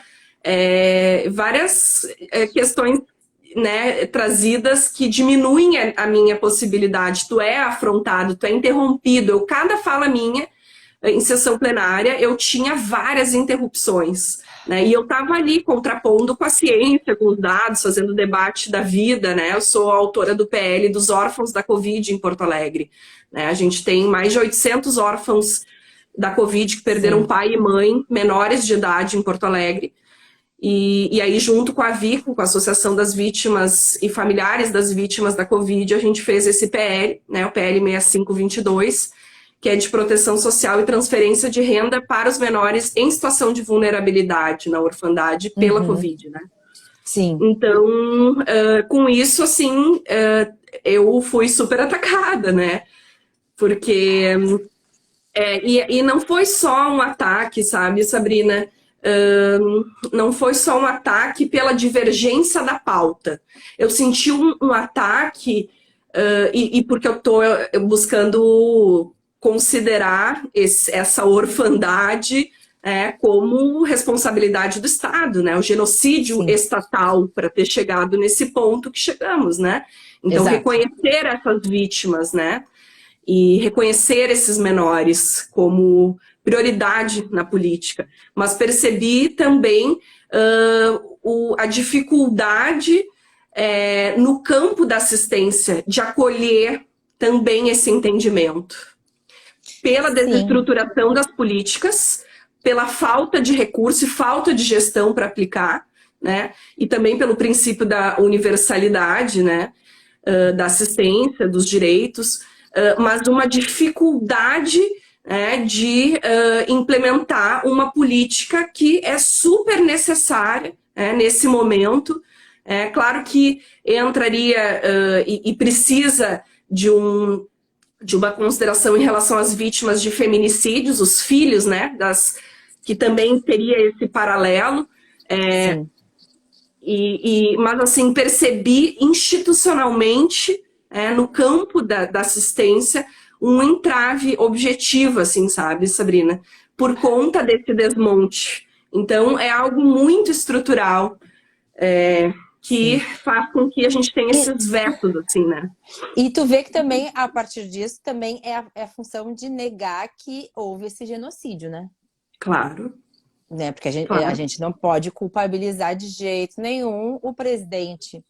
S2: várias questões, né, trazidas que diminuem a minha possibilidade. Tu é afrontado, tu é interrompido. Cada fala minha em sessão plenária, eu tinha várias interrupções, né? E eu estava ali contrapondo com a ciência, com os dados, fazendo debate da vida, né? Eu sou autora do PL dos órfãos da Covid em Porto Alegre, né? A gente tem mais de 800 órfãos da Covid que perderam pai e mãe, menores de idade em Porto Alegre. E aí, junto com a Vico, com a Associação das Vítimas e Familiares das Vítimas da Covid, a gente fez esse PL, né? O PL 6522, que é de proteção social e transferência de renda para os menores em situação de vulnerabilidade na orfandade pela Covid, né?
S1: Sim.
S2: Então, com isso, assim, eu fui super atacada, né? Porque... e não foi só um ataque, sabe, Sabrina? Não foi só um ataque pela divergência da pauta. Eu senti um ataque, e porque eu estou buscando considerar essa orfandade como responsabilidade do Estado, né? O genocídio estatal para ter chegado nesse ponto que chegamos, né? Então,
S1: Exato.
S2: reconhecer essas vítimas, né? E reconhecer esses menores como prioridade na política. Mas percebi também a dificuldade no campo da assistência de acolher também esse entendimento. Pela desestruturação das políticas, pela falta de recurso e falta de gestão para aplicar, né? E também pelo princípio da universalidade, né? Da assistência, dos direitos, mas uma dificuldade de implementar uma política que é super necessária nesse momento. Claro que entraria e precisa de uma consideração em relação às vítimas de feminicídios, os filhos, né, que também teria esse paralelo. Mas, assim, percebi institucionalmente, no campo da assistência, um entrave objetivo, assim, sabe, Sabrina? Por conta desse desmonte. Então, é algo muito estrutural, que faz com que a gente tenha esses vetos, assim, né?
S1: E tu vê que também, a partir disso, também é a função de negar que houve esse genocídio, né?
S2: Claro.
S1: Né? Porque a gente não pode culpabilizar de jeito nenhum o presidente.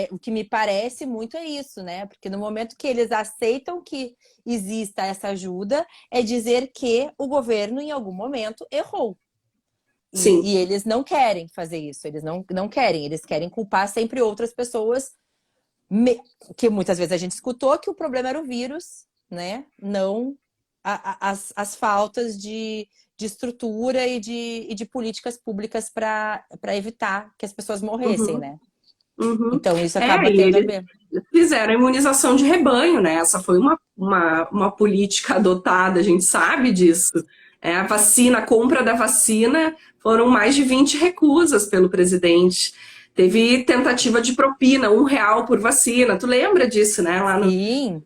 S1: O que me parece muito é isso, né? Porque no momento que eles aceitam que exista essa ajuda, é dizer que o governo, em algum momento, errou. E eles não querem fazer isso, eles não querem, eles querem culpar sempre outras pessoas, que muitas vezes a gente escutou que o problema era o vírus, né? Não as faltas de estrutura e de políticas públicas para evitar que as pessoas morressem, né? Então isso acaba tendo a ver.
S2: Fizeram a imunização de rebanho, né? Essa foi uma política adotada, a gente sabe disso. A vacina, a compra da vacina, foram mais de 20 recusas pelo presidente. Teve tentativa de propina, R$1 por vacina. Tu lembra disso, né?
S1: Sim.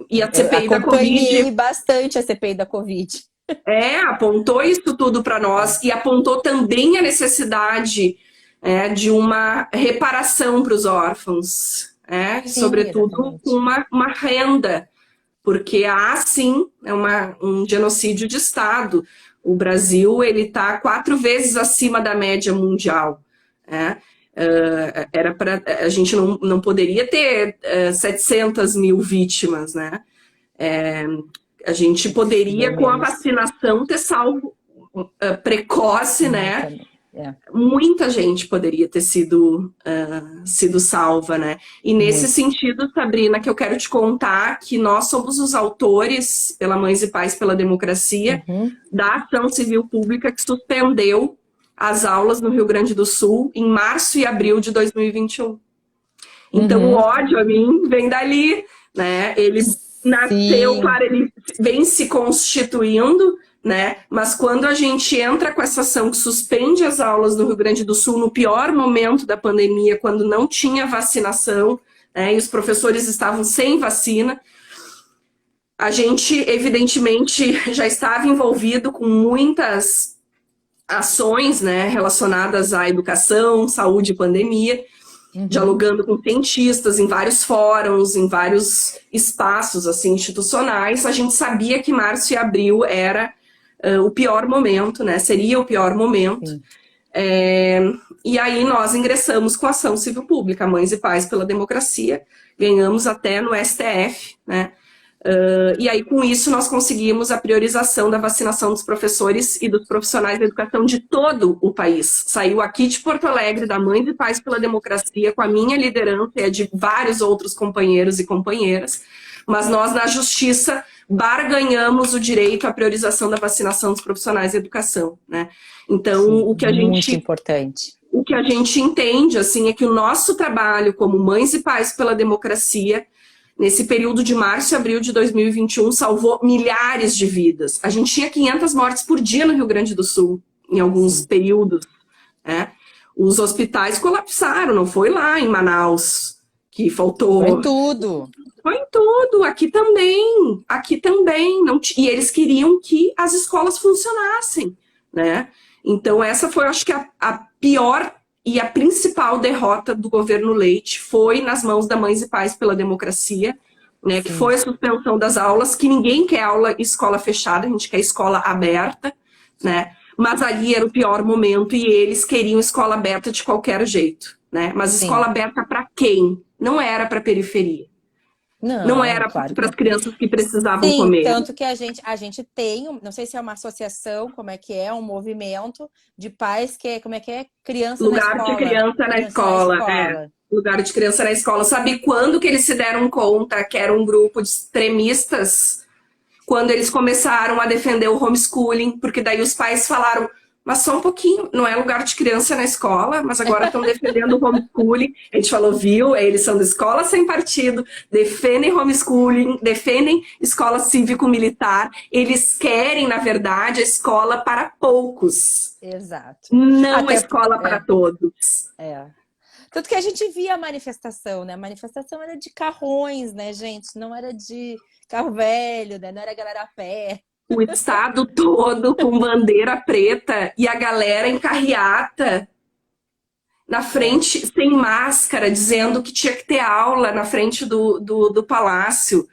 S2: E a CPI da Covid.
S1: Acompanhei bastante a CPI da Covid.
S2: Apontou isso tudo para nós e apontou também a necessidade de uma reparação para os órfãos,
S1: Sim,
S2: sobretudo
S1: exatamente.
S2: com uma renda, porque há sim um genocídio de Estado. O Brasil ele está 4 vezes acima da média mundial. A gente não poderia ter 700 mil vítimas, né? A gente poderia, com a vacinação, ter salvo precoce, né? muita gente poderia ter sido salva, né? E nesse sentido, Sabrina, que eu quero te contar que nós somos os autores, pela Mães e Pais pela Democracia, da ação civil pública que suspendeu as aulas no Rio Grande do Sul em março e abril de 2021. Então, o ódio a mim vem dali, né? Ele nasceu, claro, ele vem se constituindo, né? Mas quando a gente entra com essa ação que suspende as aulas no Rio Grande do Sul no pior momento da pandemia, quando não tinha vacinação, né? E os professores estavam sem vacina, a gente, evidentemente, já estava envolvido com muitas ações, né, relacionadas à educação, saúde e pandemia, dialogando com cientistas em vários fóruns, em vários espaços assim, institucionais. A gente sabia que março e abril era o pior momento, né? Seria o pior momento. E aí nós ingressamos com a ação civil pública, Mães e Pais pela Democracia, ganhamos até no STF, né? E aí, com isso, nós conseguimos a priorização da vacinação dos professores e dos profissionais da educação de todo o país. Saiu aqui de Porto Alegre, da Mães e Pais pela Democracia, com a minha liderança e a de vários outros companheiros e companheiras, mas nós, na Justiça, barganhamos o direito à priorização da vacinação dos profissionais da educação, né? Então, o que a gente...
S1: Muito importante.
S2: O que a gente entende, assim, é que o nosso trabalho como Mães e Pais pela Democracia, nesse período de março e abril de 2021, salvou milhares de vidas. A gente tinha 500 mortes por dia no Rio Grande do Sul, em alguns períodos, né? Os hospitais colapsaram, não foi lá em Manaus que faltou...
S1: Foi tudo.
S2: Foi em tudo, aqui também. Não e eles queriam que as escolas funcionassem, né? Então essa foi, acho que, a pior e a principal derrota do governo Leite foi nas mãos da Mães e Pais pela Democracia, né, que foi a suspensão das aulas, que ninguém quer aula escola fechada, a gente quer escola aberta, né? Mas ali era o pior momento e eles queriam escola aberta de qualquer jeito, né? Mas escola aberta para quem? Não era para periferia. Não era
S1: claro
S2: para as crianças que precisavam comer.
S1: Tanto que a gente tem, não sei se é uma associação, como é que é, um movimento de pais que, como é que é? Criança na escola.
S2: Lugar de criança na escola, Lugar de criança na escola. Sabe quando que eles se deram conta que era um grupo de extremistas? Quando eles começaram a defender o homeschooling, porque daí os pais falaram... Mas só um pouquinho, não é lugar de criança na escola, mas agora estão defendendo o homeschooling. A gente falou, viu? Eles são da escola sem partido, defendem homeschooling, defendem escola cívico-militar. Eles querem, na verdade, a escola para poucos.
S1: Exato.
S2: Não a escola para todos.
S1: Tanto que a gente via a manifestação, né? A manifestação era de carrões, né, gente? Não era de carro velho, né? Não era galera a pé.
S2: O estado todo com bandeira preta e a galera em carreata na frente, sem máscara, dizendo que tinha que ter aula na frente do palácio.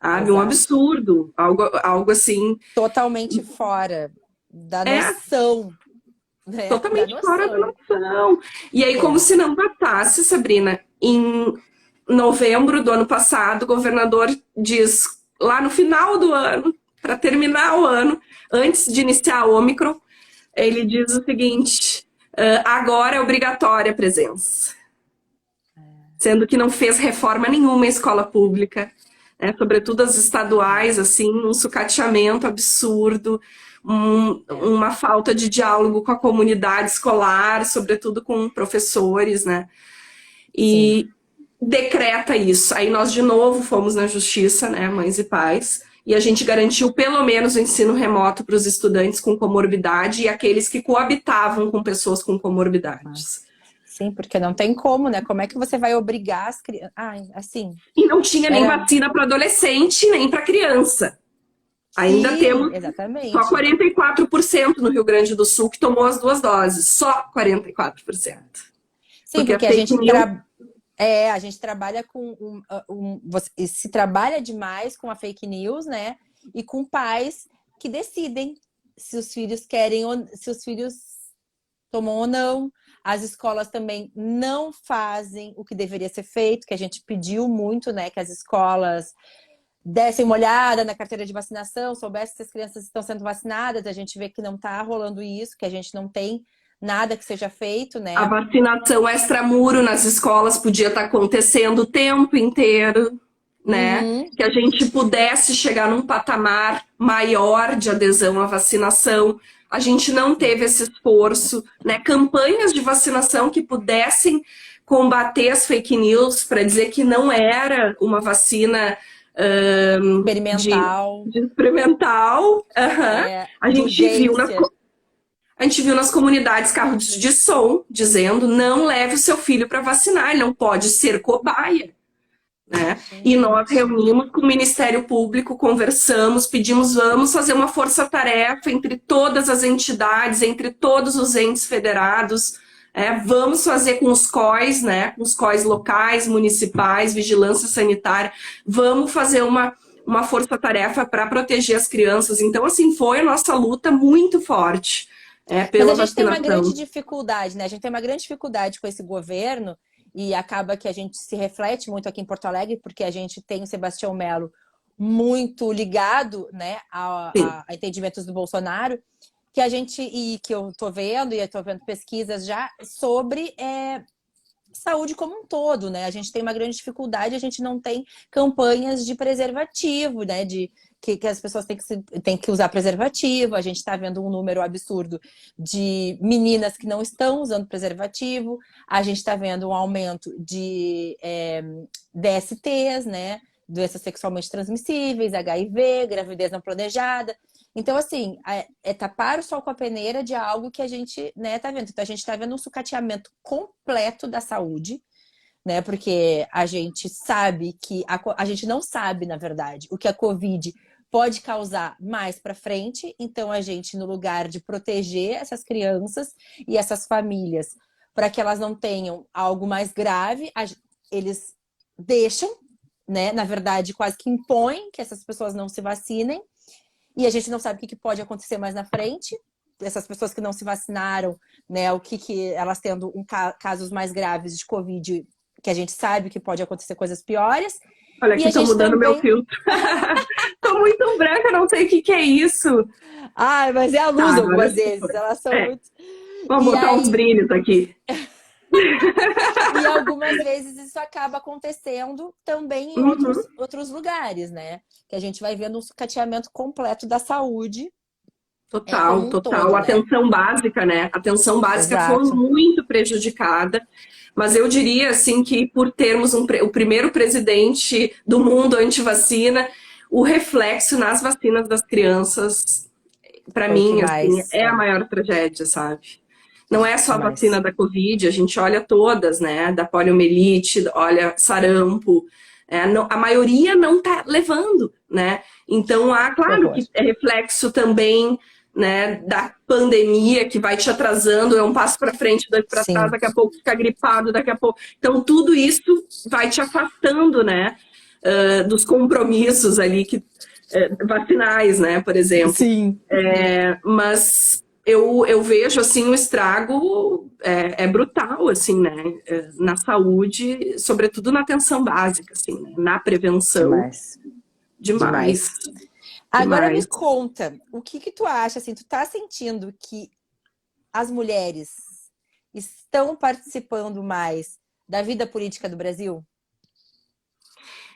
S2: Sabe? Um absurdo, algo assim.
S1: Totalmente fora da noção. Né?
S2: Totalmente fora da noção. E aí, como se não bastasse, Sabrina, em novembro do ano passado, o governador diz, lá no final do ano, para terminar o ano, antes de iniciar a Ômicron, ele diz o seguinte, agora é obrigatória a presença. Sendo que não fez reforma nenhuma em escola pública, né? Sobretudo as estaduais, assim, um sucateamento absurdo, uma falta de diálogo com a comunidade escolar, sobretudo com professores, né? E decreta isso. Aí nós, de novo, fomos na justiça, né, Mães e Pais, e a gente garantiu pelo menos o ensino remoto para os estudantes com comorbidade e aqueles que coabitavam com pessoas com comorbidades.
S1: Sim, porque não tem como, né? Como é que você vai obrigar as crianças... assim...
S2: E não tinha nem vacina para adolescente, nem para criança. Ainda temos só 44% no Rio Grande do Sul que tomou as 2 doses. Só 44%.
S1: Sim, porque a gente trabalha com... se trabalha demais com a fake news, né? E com pais que decidem se os filhos querem, se os filhos tomam ou não. As escolas também não fazem o que deveria ser feito, que a gente pediu muito, né? Que as escolas dessem uma olhada na carteira de vacinação, soubessem se as crianças estão sendo vacinadas. A gente vê que não está rolando isso, que a gente não tem nada que seja feito, né?
S2: A vacinação extramuro nas escolas podia estar acontecendo o tempo inteiro, né?
S1: Uhum.
S2: Que a gente pudesse chegar num patamar maior de adesão à vacinação. A gente não teve esse esforço, né? Campanhas de vacinação que pudessem combater as fake news para dizer que não era uma vacina
S1: Experimental,
S2: de experimental. Uhum. A
S1: de
S2: gente viu
S1: urgência.
S2: a gente viu nas comunidades carros de som dizendo não leve o seu filho para vacinar, ele não pode ser cobaia. Né? E nós reunimos com o Ministério Público, conversamos, pedimos, vamos fazer uma força-tarefa entre todas as entidades, entre todos os entes federados, vamos fazer com os COIs, né? Com os COIs locais, municipais, vigilância sanitária, vamos fazer uma força-tarefa para proteger as crianças. Então, assim, foi a nossa luta muito forte pela
S1: Mas a gente tem uma
S2: vacinação.
S1: grande dificuldade, né? A gente tem uma grande dificuldade com esse governo e acaba que a gente se reflete muito aqui em Porto Alegre, porque a gente tem o Sebastião Melo muito ligado, né, a entendimentos do Bolsonaro, que a gente, e que eu tô vendo, e eu tô vendo pesquisas já sobre saúde como um todo, né? A gente tem uma grande dificuldade, a gente não tem campanhas de preservativo, né? Que as pessoas têm que usar preservativo. A gente está vendo um número absurdo de meninas que não estão usando preservativo. A gente está vendo um aumento de DSTs, né? Doenças sexualmente transmissíveis, HIV, gravidez não planejada. Então, assim, é tapar o sol com a peneira de algo que a gente, né, tá vendo. Então, a gente está vendo um sucateamento completo da saúde, né? Porque a gente sabe que a gente não sabe, na verdade, o que a Covid pode causar mais para frente. Então, a gente, no lugar de proteger essas crianças e essas famílias para que elas não tenham algo mais grave, eles deixam, né? Na verdade, quase que impõem que essas pessoas não se vacinem. E a gente não sabe o que pode acontecer mais na frente. Essas pessoas que não se vacinaram, né? O que elas tendo casos mais graves de Covid, que a gente sabe que pode acontecer coisas piores.
S2: Olha, aqui estão mudando também... meu filtro. Tô muito branca, não sei o que é isso.
S1: Ah, mas é a luz algumas vezes. Elas são muito...
S2: Vamos botar uns brilhos aqui.
S1: E algumas vezes isso acaba acontecendo também em outros lugares, né? Que a gente vai vendo um sucateamento completo da saúde.
S2: Total.
S1: Todo,
S2: atenção básica, né? A atenção básica foi muito prejudicada. Mas eu diria, assim, que por termos o primeiro presidente do mundo anti-vacina, o reflexo nas vacinas das crianças, para mim, assim, é a maior tragédia, sabe? Não é só a vacina da Covid, a gente olha todas, né? Da poliomielite, olha sarampo. A maioria não está levando, né? Então, claro que é reflexo também, né, da pandemia que vai te atrasando, é um passo para frente, dois para trás, daqui a pouco fica gripado, daqui a pouco... Então, tudo isso vai te afastando, né? Dos compromissos ali vacinais, né, por exemplo.
S1: Sim.
S2: Mas... Eu vejo, assim, o estrago brutal, assim, né? Na saúde, sobretudo na atenção básica, assim, né? Na prevenção. Demais.
S1: Agora me conta, o que tu acha, assim, tu tá sentindo que as mulheres estão participando mais da vida política do Brasil?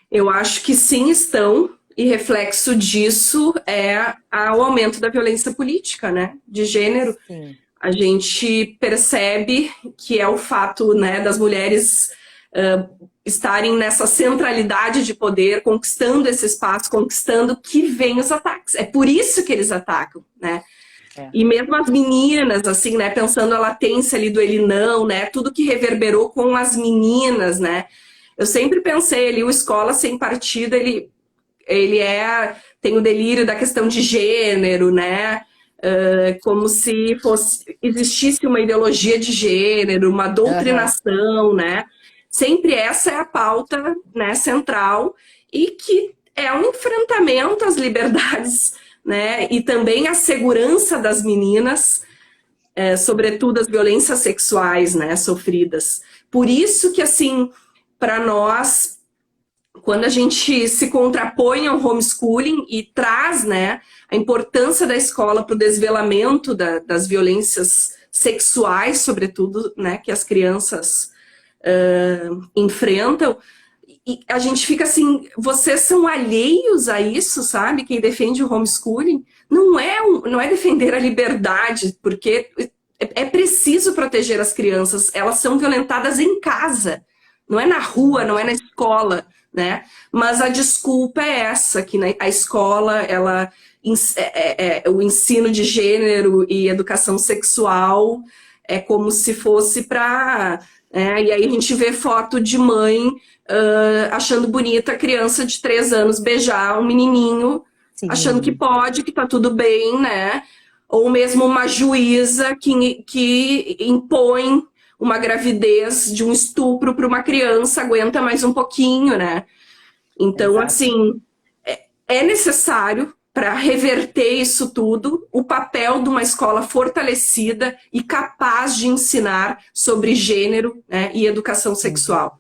S2: Eu acho que sim, estão. E reflexo disso é o aumento da violência política, né? De gênero.
S1: Sim.
S2: A gente percebe que é o fato, né, das mulheres estarem nessa centralidade de poder, conquistando esse espaço, conquistando, que vem os ataques. É por isso que eles atacam, né? E mesmo as meninas, assim, né? Pensando a latência ali do ele não, né? Tudo que reverberou com as meninas, né? Eu sempre pensei ali, o Escola Sem Partido, ele tem o delírio da questão de gênero, né? Como se existisse uma ideologia de gênero, uma doutrinação, né? Sempre essa é a pauta, né, central, e que é um enfrentamento às liberdades, né? E também à segurança das meninas, sobretudo as violências sexuais, né, sofridas. Por isso que, assim, para nós, quando a gente se contrapõe ao homeschooling e traz, né, a importância da escola para o desvelamento das violências sexuais, sobretudo, né, que as crianças enfrentam, e a gente fica assim, vocês são alheios a isso, sabe? Quem defende o homeschooling não é defender a liberdade, porque é preciso proteger as crianças, elas são violentadas em casa, não é na rua, não é na escola, né? Mas a desculpa é essa, que a escola, o ensino de gênero e educação sexual é como se fosse para... e aí a gente vê foto de mãe achando bonita a criança de 3 anos beijar um menininho,
S1: Sim.
S2: achando que pode, que tá tudo bem, né? Ou mesmo uma juíza que impõe uma gravidez de um estupro para uma criança, aguenta mais um pouquinho, né? Então,
S1: Exato.
S2: assim, é necessário, para reverter isso tudo, o papel de uma escola fortalecida e capaz de ensinar sobre gênero, né, e educação sexual.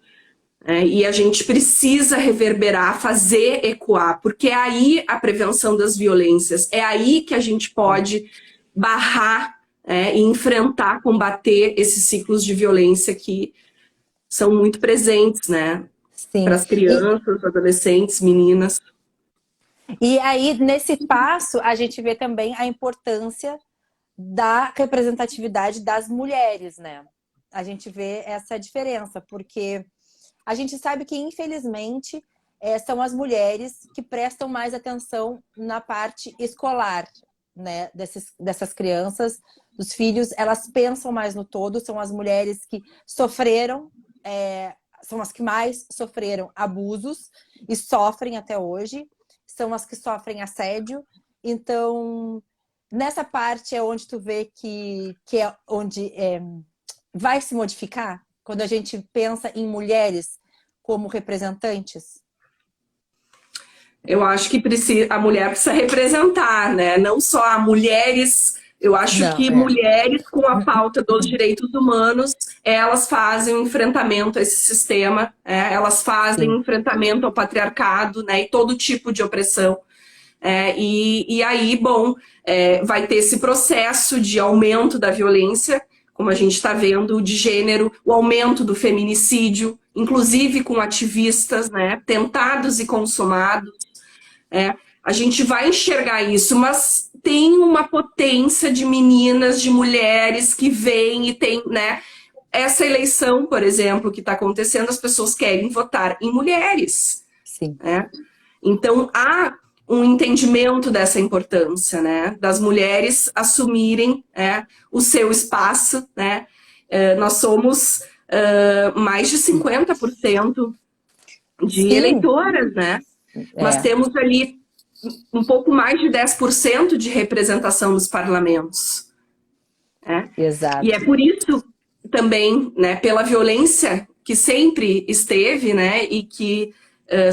S2: E a gente precisa reverberar, fazer ecoar, porque é aí a prevenção das violências, é aí que a gente pode barrar e enfrentar, combater esses ciclos de violência que são muito presentes, né? Para as crianças, adolescentes, meninas.
S1: E aí, nesse passo, a gente vê também a importância da representatividade das mulheres, né? A gente vê essa diferença, porque a gente sabe que, infelizmente, são as mulheres que prestam mais atenção na parte escolar, né? Dessas crianças, dos filhos, elas pensam mais no todo, são as mulheres que sofreram, são as que mais sofreram abusos e sofrem até hoje, são as que sofrem assédio. Então, nessa parte é onde tu vê que é onde vai se modificar, quando a gente pensa em mulheres como representantes?
S2: Eu acho que a mulher precisa representar, né? Não só mulheres, eu acho que mulheres com a pauta dos direitos humanos, elas fazem um enfrentamento a esse sistema, elas fazem um enfrentamento ao patriarcado, né? E todo tipo de opressão. E aí, bom, vai ter esse processo de aumento da violência, como a gente está vendo, de gênero, o aumento do feminicídio, inclusive com ativistas, né, tentados e consumados. A gente vai enxergar isso, mas tem uma potência de meninas, de mulheres que vêm e tem, né, essa eleição, por exemplo, que está acontecendo, as pessoas querem votar em mulheres.
S1: Sim.
S2: Então, há um entendimento dessa importância, né, das mulheres assumirem o seu espaço, né? Nós somos mais de 50% de eleitoras, né? Mas temos ali um pouco mais de 10% de representação nos parlamentos.
S1: Exato.
S2: E é por isso também, né, pela violência que sempre esteve, né, e que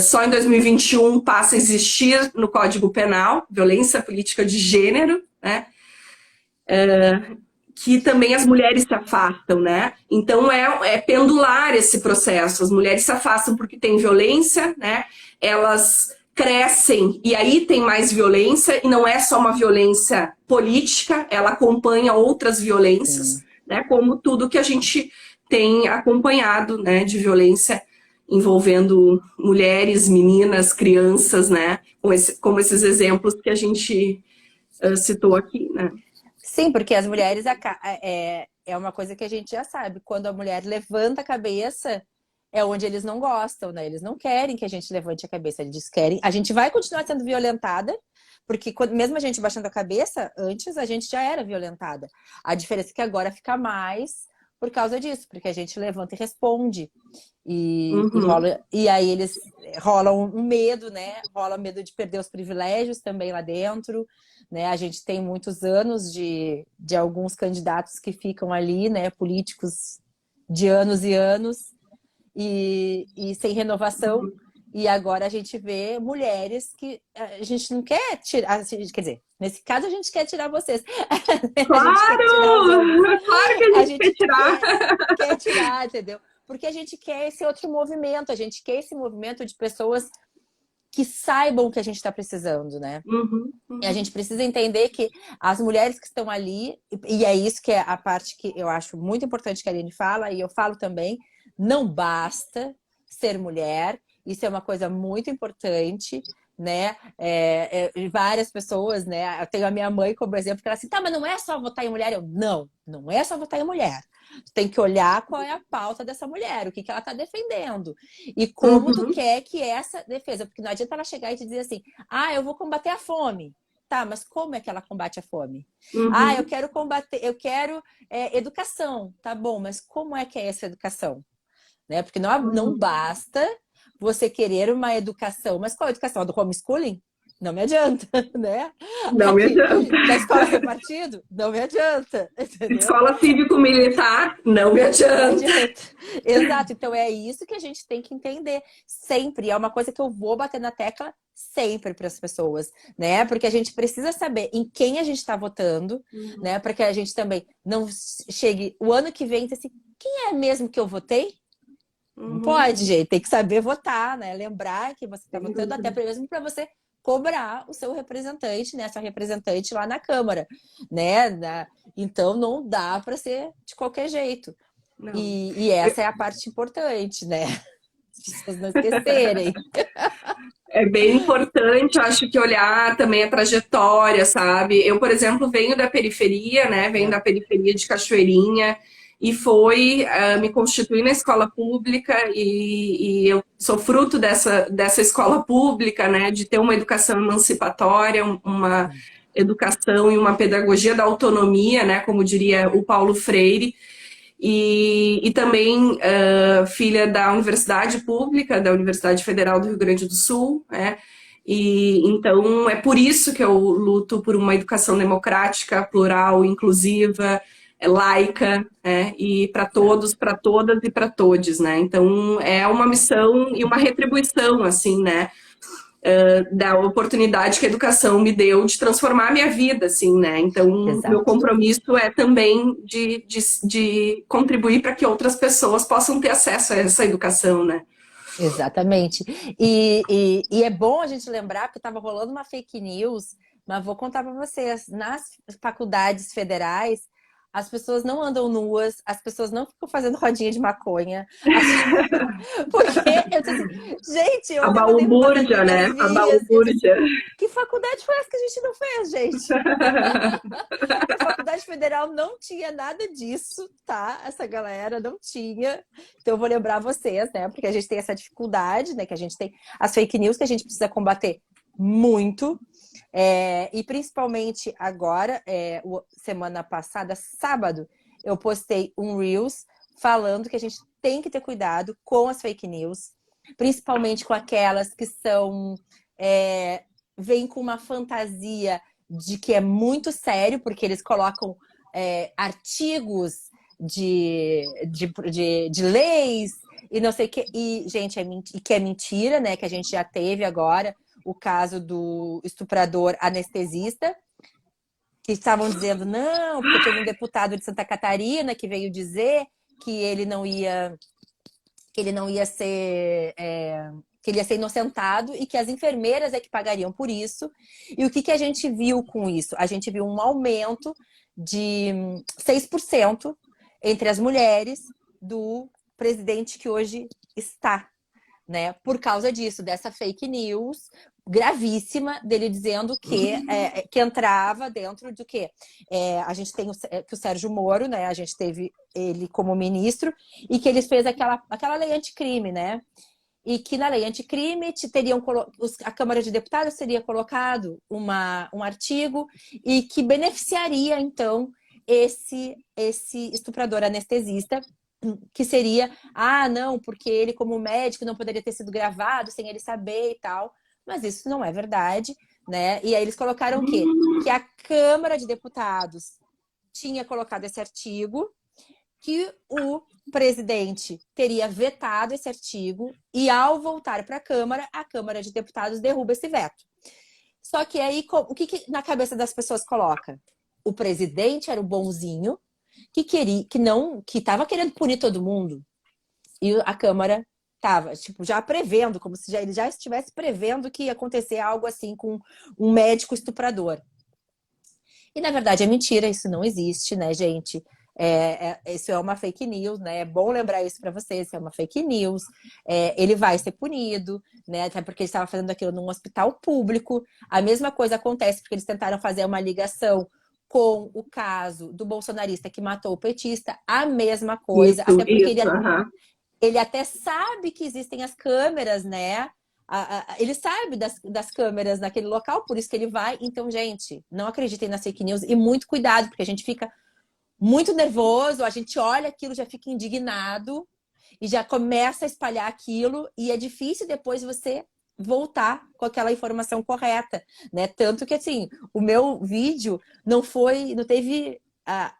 S2: só em 2021 passa a existir no Código Penal, violência política de gênero, né? Que também as mulheres se afastam, né? Então é pendular esse processo. As mulheres se afastam porque tem violência, né? Elas crescem e aí tem mais violência, e não é só uma violência política, ela acompanha outras violências, né? Como tudo que a gente tem acompanhado, né, de violência envolvendo mulheres, meninas, crianças, né? Como esses exemplos que a gente citou aqui, né?
S1: Sim, porque as mulheres é uma coisa que a gente já sabe. Quando a mulher levanta a cabeça, é onde eles não gostam, né? Eles não querem que a gente levante a cabeça, eles querem. A gente vai continuar sendo violentada, porque mesmo a gente baixando a cabeça, antes a gente já era violentada. A diferença é que agora fica mais por causa disso, porque a gente levanta e responde. E aí eles rolam um medo, né? Rola medo de perder os privilégios também lá dentro, né? A gente tem muitos anos de alguns candidatos que ficam ali, né? Políticos de anos e anos e sem renovação. E agora a gente vê mulheres que a gente não quer tirar, quer dizer, nesse caso a gente quer tirar vocês.
S2: Claro! Claro que a gente quer tirar!
S1: Quer tirar, entendeu? Porque a gente quer esse outro movimento, a gente quer esse movimento de pessoas que saibam o que a gente está precisando, né? E a gente precisa entender que as mulheres que estão ali, e é isso que é a parte que eu acho muito importante que a Aline fala, e eu falo também, não basta ser mulher, isso é uma coisa muito importante, né? Várias pessoas, né? Eu tenho a minha mãe como exemplo, que ela assim, tá, mas não é só votar em mulher? Eu, não é só votar em mulher. Tu tem que olhar qual é a pauta dessa mulher, o que ela está defendendo. E como tu quer que essa defesa, porque não adianta ela chegar e te dizer assim, ah, eu vou combater a fome. Tá, mas como é que ela combate a fome? Ah, eu quero combater, eu quero educação. Tá bom, mas como é que é essa educação? Né? Porque não basta você querer uma educação. Mas qual é a educação? A do homeschooling? Não me adianta, né?
S2: Não me adianta.
S1: Da escola sem partido? Não me adianta, entendeu?
S2: Escola cívico-militar? Não me adianta.
S1: Exato, então é isso que a gente tem que entender sempre. É uma coisa que eu vou bater na tecla sempre para as pessoas, né? Porque a gente precisa saber em quem a gente está votando, né? Para que a gente também não chegue o ano que vem e dizer assim, quem é mesmo que eu votei? Não pode, gente. Tem que saber votar, né? Lembrar que você está votando até mesmo para você cobrar o seu representante, né? Sua representante lá na Câmara, né? Então não dá para ser de qualquer jeito. E essa é a parte importante, né? As pessoas não esquecerem.
S2: É bem importante, acho que olhar também a trajetória, sabe? Eu, por exemplo, venho da periferia, né? Venho da periferia de Cachoeirinha e me constituir na escola pública e eu sou fruto dessa escola pública, né? De ter uma educação emancipatória, uma educação e uma pedagogia da autonomia, né? Como diria o Paulo Freire. E também filha da Universidade Pública, da Universidade Federal do Rio Grande do Sul, né? E então é por isso que eu luto por uma educação democrática, plural, inclusiva, laica, né? E para todos, para todas e para todes, né? Então é uma missão e uma retribuição, assim, né? Da oportunidade que a educação me deu de transformar a minha vida, assim, né? Então,
S1: Exato.
S2: meu compromisso é também de contribuir para que outras pessoas possam ter acesso a essa educação, né?
S1: Exatamente. E é bom a gente lembrar, porque estava rolando uma fake news, mas vou contar para vocês, nas faculdades federais, as pessoas não andam nuas, as pessoas não ficam fazendo rodinha de maconha. Porque eu disse assim, gente, eu
S2: A
S1: devo
S2: balbúrdia, né? A balbúrdia.
S1: Que faculdade foi essa que a gente não fez, gente? A faculdade federal não tinha nada disso, tá? Essa galera não tinha. Então eu vou lembrar vocês, né? Porque a gente tem essa dificuldade, né? Que a gente tem as fake news que a gente precisa combater muito. E principalmente agora, semana passada, sábado, eu postei um Reels falando que a gente tem que ter cuidado com as fake news, principalmente com aquelas que são vêm com uma fantasia de que é muito sério, porque eles colocam artigos de leis e não sei o que. E, gente, que é mentira, né? Que a gente já teve agora o caso do estuprador anestesista, que estavam dizendo, não, porque teve um deputado de Santa Catarina que veio dizer que ele não ia ser que ele ia ser inocentado e que as enfermeiras é que pagariam por isso. E o que a gente viu com isso? A gente viu um aumento de 6% entre as mulheres do presidente que hoje está, né? Por causa disso, dessa fake news gravíssima dele dizendo que entrava dentro do quê? A gente tem que o Sérgio Moro, né? A gente teve ele como ministro e que ele fez aquela lei anticrime, né? E que na lei anticrime a Câmara de Deputados teria colocado um artigo e que beneficiaria, então, esse estuprador anestesista, que seria, não, porque ele como médico não poderia ter sido gravado sem ele saber e tal. Mas isso não é verdade, né? E aí eles colocaram o quê? Que a Câmara de Deputados tinha colocado esse artigo, que o presidente teria vetado esse artigo e ao voltar para a Câmara de Deputados derruba esse veto. Só que aí, o que na cabeça das pessoas coloca? O presidente era o bonzinho que estava querendo punir todo mundo. E a Câmara estava, tipo, já prevendo, como se ele já estivesse prevendo que ia acontecer algo assim com um médico estuprador. E, na verdade, é mentira, isso não existe, né, gente? Isso é uma fake news, né? É bom lembrar isso para vocês, isso é uma fake news. Ele vai ser punido, né? Até porque ele estava fazendo aquilo num hospital público. A mesma coisa acontece porque eles tentaram fazer uma ligação com o caso do bolsonarista que matou o petista. A mesma coisa, até porque
S2: aham.
S1: ele até sabe que existem as câmeras, né? Ele sabe das câmeras naquele local, por isso que ele vai. Então, gente, não acreditem nas fake news e muito cuidado, porque a gente fica muito nervoso, a gente olha aquilo, já fica indignado e já começa a espalhar aquilo, e é difícil depois você voltar com aquela informação correta, né? Tanto que, assim, o meu vídeo não teve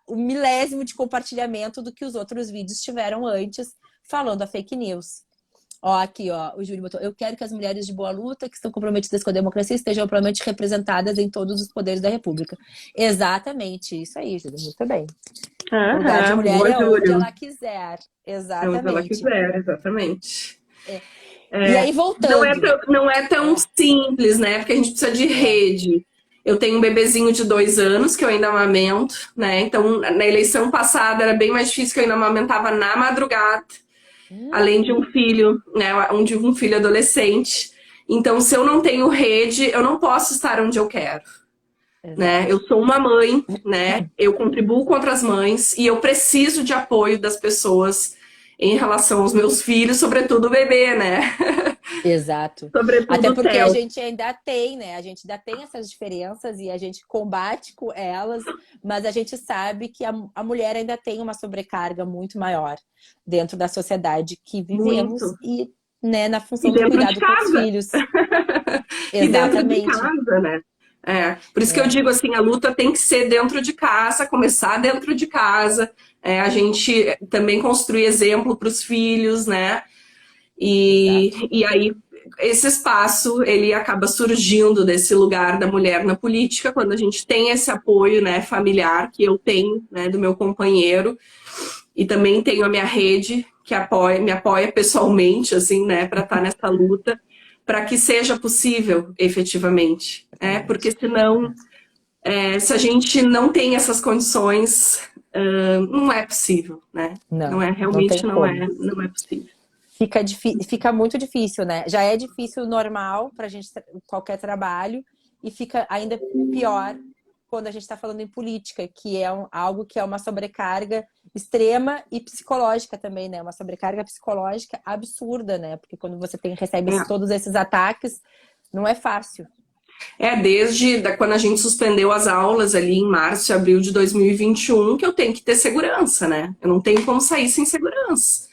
S1: o milésimo de compartilhamento do que os outros vídeos tiveram antes, falando a fake news. Ó, aqui, ó, o Júlio botou: eu quero que as mulheres de boa luta, que estão comprometidas com a democracia, estejam amplamente representadas em todos os poderes da República. Exatamente, isso aí, Júlio, muito bem. O lugar de mulher
S2: Boa,
S1: é onde
S2: Júlio.
S1: ela quiser.
S2: É onde ela
S1: Exatamente.
S2: quiser, exatamente.
S1: E aí, voltando.
S2: Não é tão simples, né? Porque a gente precisa de rede. Eu tenho um bebezinho de 2 anos que eu ainda amamento, né? Então, na eleição passada era bem mais difícil, que eu ainda amamentava na madrugada, além de um filho, né? Um filho adolescente. Então, se eu não tenho rede, eu não posso estar onde eu quero, né? Eu sou uma mãe, né? Eu contribuo com outras mães e eu preciso de apoio das pessoas em relação aos meus filhos, sobretudo o bebê, né?
S1: Exato.
S2: Sobretudo
S1: Até
S2: o
S1: porque a
S2: Theo.
S1: gente ainda tem, né? A gente ainda tem essas diferenças e a gente combate com elas, mas a gente sabe que a mulher ainda tem uma sobrecarga muito maior dentro da sociedade que vivemos
S2: Muito.
S1: e, né, na
S2: E
S1: função do
S2: dentro de
S1: cuidado com os
S2: casa.
S1: filhos.
S2: E dentro de
S1: Exatamente.
S2: casa, né? Por isso que eu digo assim, a luta tem que ser dentro de casa, começar dentro de casa. A gente também construir exemplo para os filhos, né? E aí esse espaço ele acaba surgindo desse lugar da mulher na política, quando a gente tem esse apoio, né, familiar que eu tenho, né, do meu companheiro, e também tenho a minha rede que me apoia pessoalmente, assim, né, para estar nessa luta, para que seja possível, efetivamente, porque senão, se a gente não tem essas condições, não é possível, né?
S1: Não, não tem
S2: Realmente não
S1: como.
S2: é possível.
S1: Fica muito difícil, né? Já é difícil normal para a gente qualquer trabalho e fica ainda pior quando a gente está falando em política, que é algo que é uma sobrecarga extrema e psicológica também, né? Uma sobrecarga psicológica absurda, né? Porque quando você recebe todos esses ataques, não é fácil.
S2: Desde quando a gente suspendeu as aulas ali em março e abril de 2021, que eu tenho que ter segurança, né? Eu não tenho como sair sem segurança.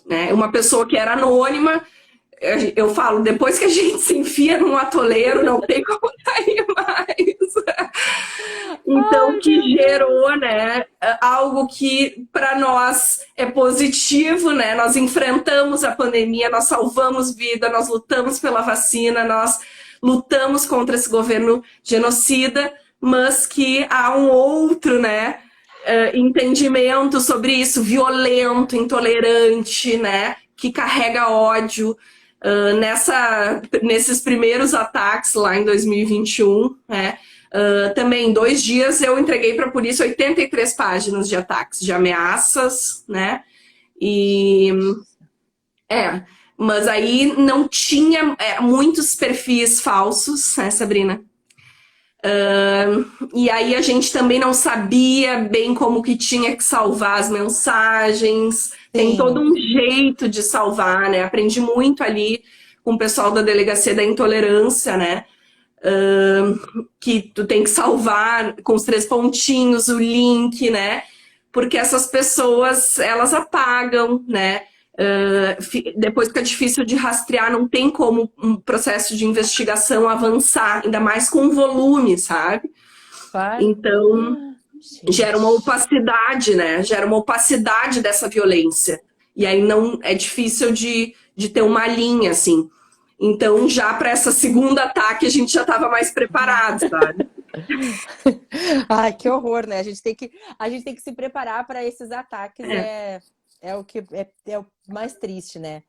S2: Né? Uma pessoa que era anônima, eu falo, depois que a gente se enfia num atoleiro, não tem como sair mais. Então, que gerou, né, algo que para nós é positivo, né? Nós enfrentamos a pandemia, nós salvamos vida, nós lutamos pela vacina, nós lutamos contra esse governo genocida, mas que há um outro, né, entendimento sobre isso, violento, intolerante, né, que carrega ódio. Nesses primeiros ataques lá em 2021, né, também em 2 dias eu entreguei para a polícia 83 páginas de ataques, de ameaças, né, mas aí não tinha muitos perfis falsos, né, Sabrina? E aí a gente também não sabia bem como que tinha que salvar as mensagens. Sim. Tem todo um jeito de salvar, né? Aprendi muito ali com o pessoal da Delegacia da Intolerância, né? Que tu tem que salvar com os 3 pontinhos o link, né? Porque essas pessoas, elas apagam, né? Depois fica difícil de rastrear, não tem como um processo de investigação avançar, ainda mais com volume, sabe?
S1: Claro.
S2: Então, gera uma opacidade, né? Gera uma opacidade dessa violência. E aí não é difícil de ter uma linha, assim. Então, já para essa segunda ataque, a gente já estava mais preparado, sabe?
S1: Ai, que horror, né? A gente tem que se preparar para esses ataques. É o que é o mais triste, né?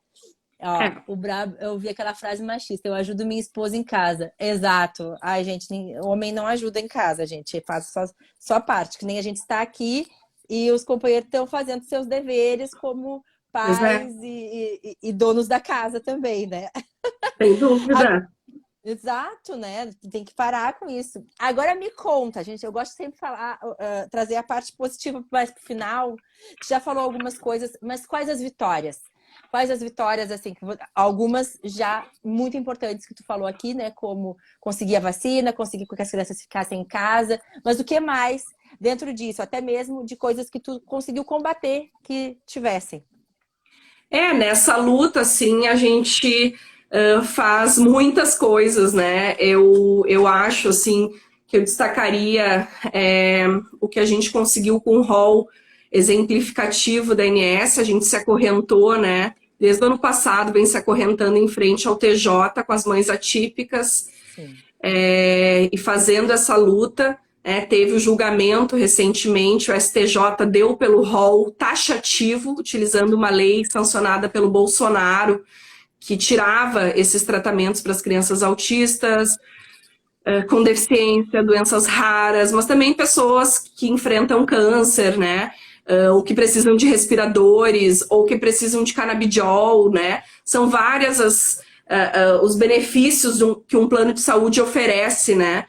S1: Ó, o brabo, eu ouvi aquela frase machista, eu ajudo minha esposa em casa. Exato. Ai, gente, o homem não ajuda em casa, gente. Faz só parte, que nem a gente está aqui e os companheiros estão fazendo seus deveres como
S2: Pois é,
S1: pais e donos da casa também, né?
S2: sem dúvida.
S1: Exato, né? Tem que parar com isso. Agora me conta, gente. Eu gosto sempre de falar, trazer a parte positiva mais pro final. Já falou algumas coisas, mas quais as vitórias? Quais as vitórias, assim, algumas já muito importantes que tu falou aqui, né? Como conseguir a vacina, conseguir que as crianças ficassem em casa, mas o que mais dentro disso? Até mesmo de coisas que tu conseguiu combater que tivessem.
S2: Nessa luta, assim, a gente faz muitas coisas, né? Eu acho, assim, que eu destacaria o que a gente conseguiu com o rol exemplificativo da ANS, a gente se acorrentou, né? Desde o ano passado, vem se acorrentando em frente ao TJ com as mães atípicas, e fazendo essa luta. Teve o julgamento recentemente, o STJ deu pelo rol taxativo, utilizando uma lei sancionada pelo Bolsonaro, que tirava esses tratamentos para as crianças autistas, com deficiência, doenças raras, mas também pessoas que enfrentam câncer, né? Ou que precisam de respiradores, ou que precisam de canabidiol, né? São várias os benefícios que um plano de saúde oferece, né?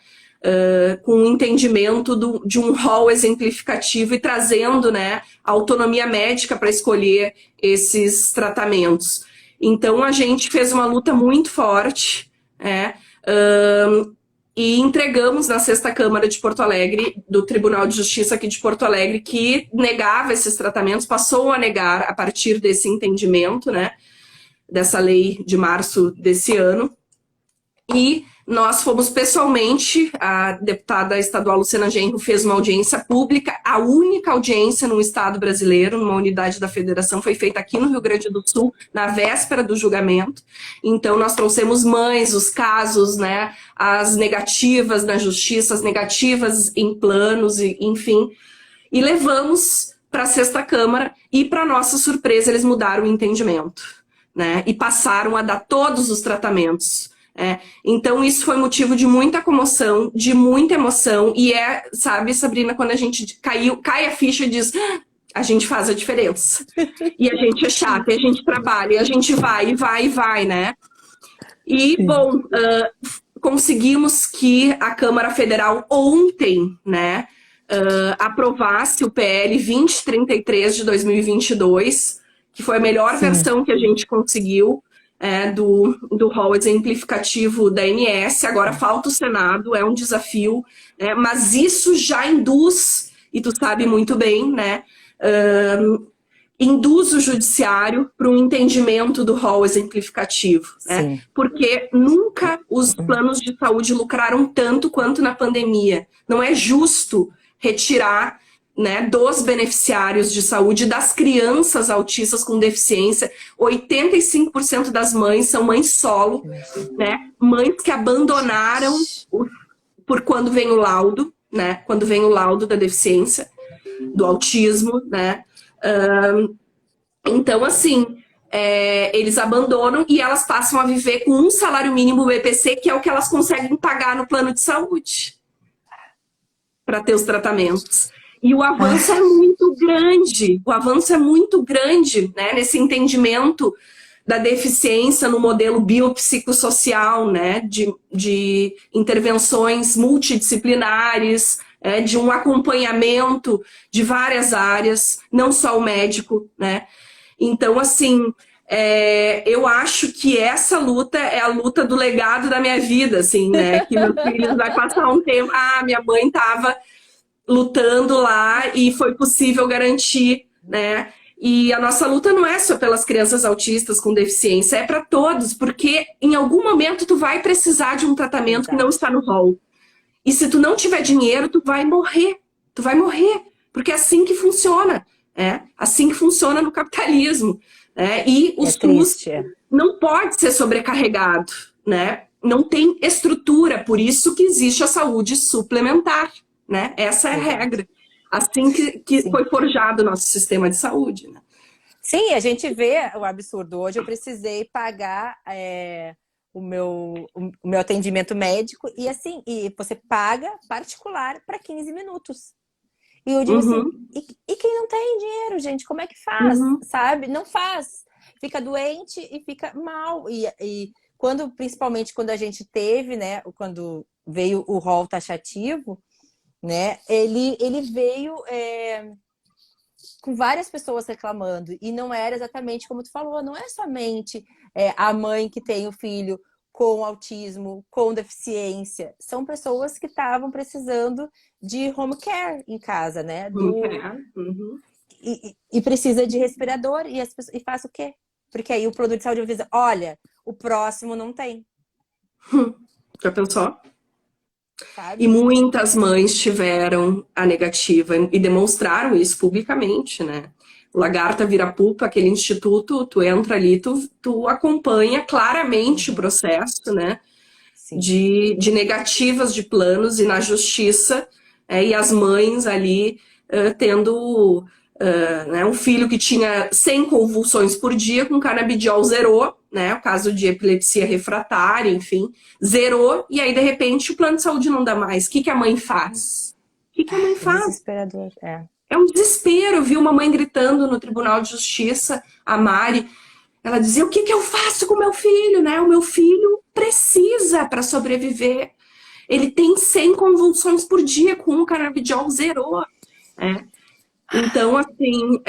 S2: Com o entendimento de um rol exemplificativo e trazendo, né, a autonomia médica para escolher esses tratamentos. Então, a gente fez uma luta muito forte, e entregamos na Sexta Câmara de Porto Alegre, do Tribunal de Justiça aqui de Porto Alegre, que negava esses tratamentos, passou a negar a partir desse entendimento, né, dessa lei de março desse ano. E nós fomos pessoalmente, a deputada estadual Luciana Genro fez uma audiência pública, a única audiência no estado brasileiro, numa unidade da federação, foi feita aqui no Rio Grande do Sul, na véspera do julgamento. Então nós trouxemos mães, os casos, né, as negativas na justiça, as negativas em planos, enfim, e levamos para a Sexta Câmara e, para nossa surpresa, eles mudaram o entendimento, né, e passaram a dar todos os tratamentos. Então isso foi motivo de muita comoção, de muita emoção, e sabe, Sabrina, quando a gente cai a ficha e diz, a gente faz a diferença, e a gente é chata, e a gente trabalha, e a gente vai, né? E, bom, conseguimos que a Câmara Federal ontem, né, aprovasse o PL 2033 de 2022, que foi a melhor versão que a gente conseguiu, do rol exemplificativo da ANS. Agora falta o Senado, é um desafio, mas isso já induz, e tu sabe muito bem, né, induz o judiciário para um entendimento do rol exemplificativo, né? Porque nunca os planos de saúde lucraram tanto quanto na pandemia. Não é justo retirar, né, dos beneficiários de saúde, das crianças autistas com deficiência. 85% das mães são mães solo, né, mães que abandonaram por quando vem o laudo, né, quando vem o laudo da deficiência, do autismo, né. Então, assim, eles abandonam e elas passam a viver com um salário mínimo BPC, que é o que elas conseguem pagar no plano de saúde para ter os tratamentos. E o avanço é muito grande, né, nesse entendimento da deficiência no modelo biopsicossocial, né, de intervenções multidisciplinares, de um acompanhamento de várias áreas, não só o médico, né. Então, assim, eu acho que essa luta é a luta do legado da minha vida, assim, né, que meus filhos vai passar um tempo, minha mãe estava lutando lá e foi possível garantir, né? E a nossa luta não é só pelas crianças autistas com deficiência, é para todos, porque em algum momento tu vai precisar de um tratamento que não está no rol. E se tu não tiver dinheiro, tu vai morrer, porque é assim que funciona, assim que funciona no capitalismo, e o SUS não pode ser sobrecarregado, né? Não tem estrutura, por isso que existe a saúde suplementar. Né? Essa é a regra. Assim que foi forjado o nosso sistema de saúde. Né?
S1: Sim, a gente vê o absurdo. Hoje eu precisei pagar o meu atendimento médico e assim, e você paga particular para 15 minutos. E eu digo assim,
S2: Uhum,
S1: e quem não tem dinheiro, gente, como é que faz?
S2: uhum,
S1: Sabe? Não faz. Fica doente e fica mal. E quando, principalmente quando a gente teve, né, quando veio o rol taxativo, né, ele veio com várias pessoas reclamando. E não era exatamente como tu falou, não é somente a mãe que tem o filho com autismo, com deficiência. São pessoas que estavam precisando de home care em casa, né?
S2: como que é? Uhum.
S1: E precisa de respirador e, e faz o quê? Porque aí o produto de saúde avisa, olha, o próximo não tem,
S2: Já pensou? E
S1: sabe?
S2: muitas mães tiveram a negativa e demonstraram isso publicamente, né? O Lagarta Vira Pupa, aquele instituto, tu entra ali, tu acompanha claramente o
S1: Uhum,
S2: processo, né?
S1: sim.
S2: De negativas de planos e na justiça, e as mães ali tendo né, um filho que tinha 100 convulsões por dia, com canabidiol zerou, né, o caso de epilepsia refratária, enfim, zerou, e aí de repente o plano de saúde não dá mais. O que, que a mãe faz? O que, que a mãe faz?
S1: Desesperador,
S2: É um desespero. Eu vi uma mãe gritando no Tribunal de Justiça, a Mari, ela dizia: o que, que eu faço com o meu filho? Né? O meu filho precisa para sobreviver. Ele tem 100 convulsões por dia com o canabidiol zerou. Né? Então, assim,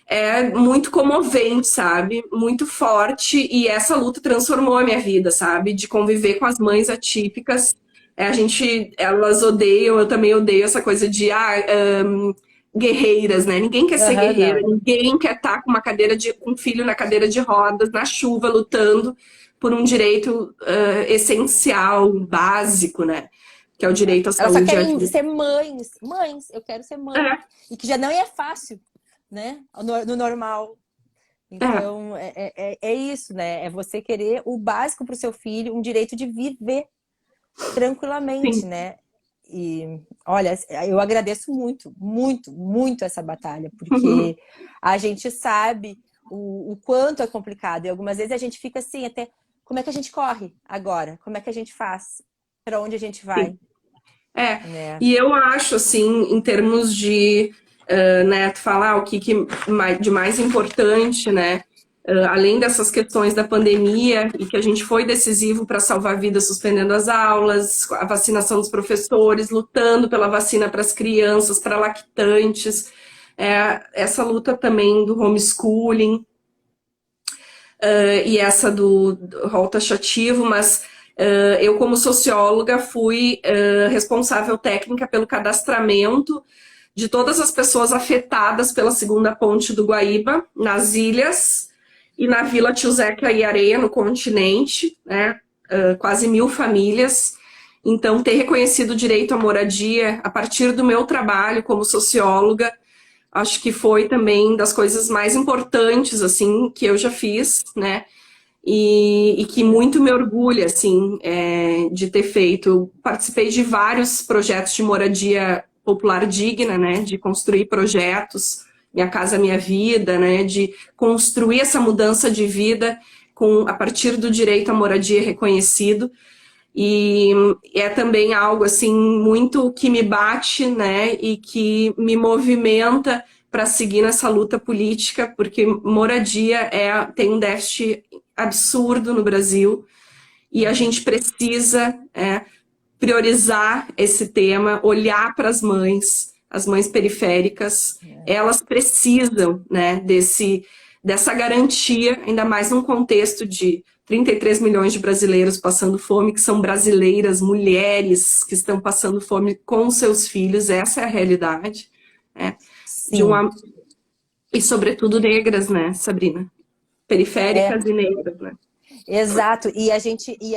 S2: é muito comovente, sabe? Muito forte. E essa luta transformou a minha vida, sabe? De conviver com as mães atípicas. Elas odeiam, eu também odeio essa coisa de guerreiras, né? Ninguém quer ser
S1: aham,
S2: guerreira,
S1: não.
S2: ninguém quer estar com com um filho na cadeira de rodas, na chuva, lutando por um direito essencial, básico, né? Que é o direito à
S1: Elas só
S2: saúde e à
S1: querem
S2: vida.
S1: ser mães. Mães, eu quero ser mãe.
S2: É,
S1: E que já não é fácil, né? No normal.
S2: é,
S1: Então, é isso, né? É você querer o básico para o seu filho, um direito de viver tranquilamente,
S2: sim.
S1: né? E olha, eu agradeço muito, muito, muito essa batalha, porque a gente sabe o quanto é complicado. E algumas vezes a gente fica assim, até como é que a gente corre agora? Como é que a gente faz? Para onde a gente
S2: Sim.
S1: vai?
S2: É,
S1: Né?
S2: e eu acho, assim, em termos de, né, tu falar de mais importante, né, além dessas questões da pandemia e que a gente foi decisivo para salvar vidas suspendendo as aulas, a vacinação dos professores, lutando pela vacina para as crianças, para lactantes, essa luta também do homeschooling, e essa do rol taxativo, mas eu, como socióloga, fui responsável técnica pelo cadastramento de todas as pessoas afetadas pela segunda ponte do Guaíba, nas ilhas e na Vila Tio Zeca e Areia, no continente, né? Quase 1.000 famílias. Então, ter reconhecido o direito à moradia a partir do meu trabalho como socióloga, acho que foi também das coisas mais importantes, assim, que eu já fiz, né? E que muito me orgulha, assim, de ter feito. Eu participei de vários projetos de moradia popular digna, né? De construir projetos, Minha Casa Minha Vida, né? De construir essa mudança de vida a partir do direito à moradia reconhecido. E é também algo assim muito que me bate, né, e que me movimenta para seguir nessa luta política, porque moradia tem um déficit absurdo no Brasil e a
S1: Uhum.
S2: gente precisa priorizar esse tema, olhar para as mães periféricas, elas precisam, né, dessa garantia, ainda mais num contexto de 33 milhões de brasileiros passando fome, que são brasileiras, mulheres que estão passando fome com seus filhos, essa é a realidade, né, de
S1: Sim,
S2: uma, e sobretudo negras, né, Sabrina?
S1: é,
S2: Periféricas e negras, né?
S1: exato. E a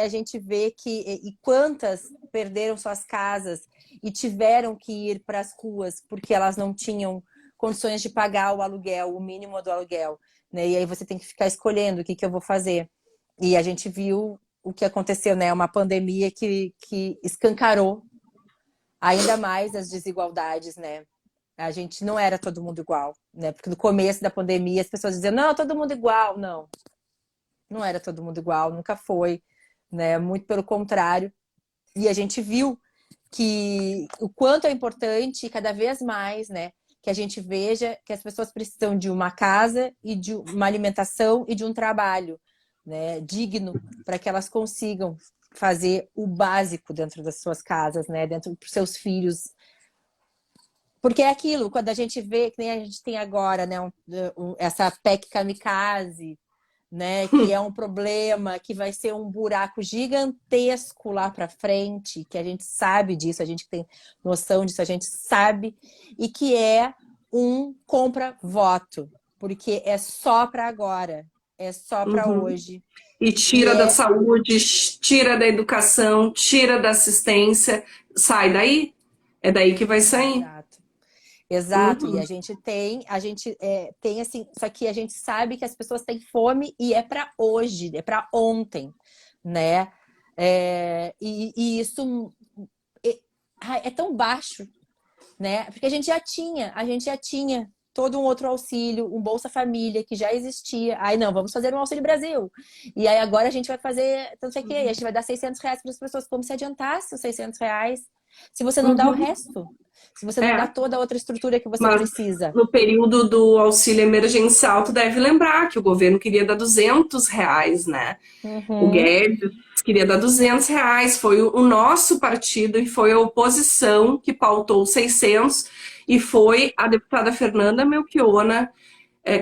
S1: gente vê que e quantas perderam suas casas e tiveram que ir para as ruas porque elas não tinham condições de pagar o aluguel, o mínimo do aluguel, né? E aí você tem que ficar escolhendo o que eu vou fazer. E a gente viu o que aconteceu, né? Uma pandemia que escancarou ainda mais as desigualdades, né? A gente não era todo mundo igual, né? Porque no começo da pandemia as pessoas diziam, não, todo mundo igual. Não, não era todo mundo igual, nunca foi, né? Muito pelo contrário. E a gente viu que o quanto é importante cada vez mais, né? Que a gente veja que as pessoas precisam de uma casa e de uma alimentação e de um trabalho, né, digno, para que elas consigam fazer o básico dentro das suas casas, né, dentro dos seus filhos. Porque é aquilo, quando a gente vê, que nem a gente tem agora, né, essa PEC kamikaze, né, que é um problema, que vai ser um buraco gigantesco lá para frente, que a gente sabe disso, a gente tem noção disso, a gente sabe, e que é um compra-voto, porque é só para agora, é só para
S2: Uhum.
S1: hoje.
S2: E
S1: E
S2: tira da
S1: é
S2: saúde, tira da educação, tira da assistência, sai daí. É daí que vai sair.
S1: exato. Exato, e
S2: Uhum.
S1: a gente tem assim, só que a gente sabe que as pessoas têm fome e é para hoje, é para ontem, né? E isso é tão baixo, né? Porque a gente já tinha todo um outro auxílio, um Bolsa Família que já existia. Aí não, vamos fazer um Auxílio Brasil. E aí agora a gente vai fazer, não sei o quê, a gente vai dar R$ 600 para as pessoas, como se adiantasse os R$ 600, se você não dá o
S2: Uhum.
S1: resto, se você não dá
S2: É.
S1: toda a outra estrutura que você
S2: Mas
S1: precisa.
S2: no período do auxílio emergencial, tu deve lembrar que o governo queria dar R$ 200, né? O
S1: Uhum,
S2: Guedes queria dar R$ 200. Foi o nosso partido e foi a oposição que pautou 600 e foi a deputada Fernanda Melchiona,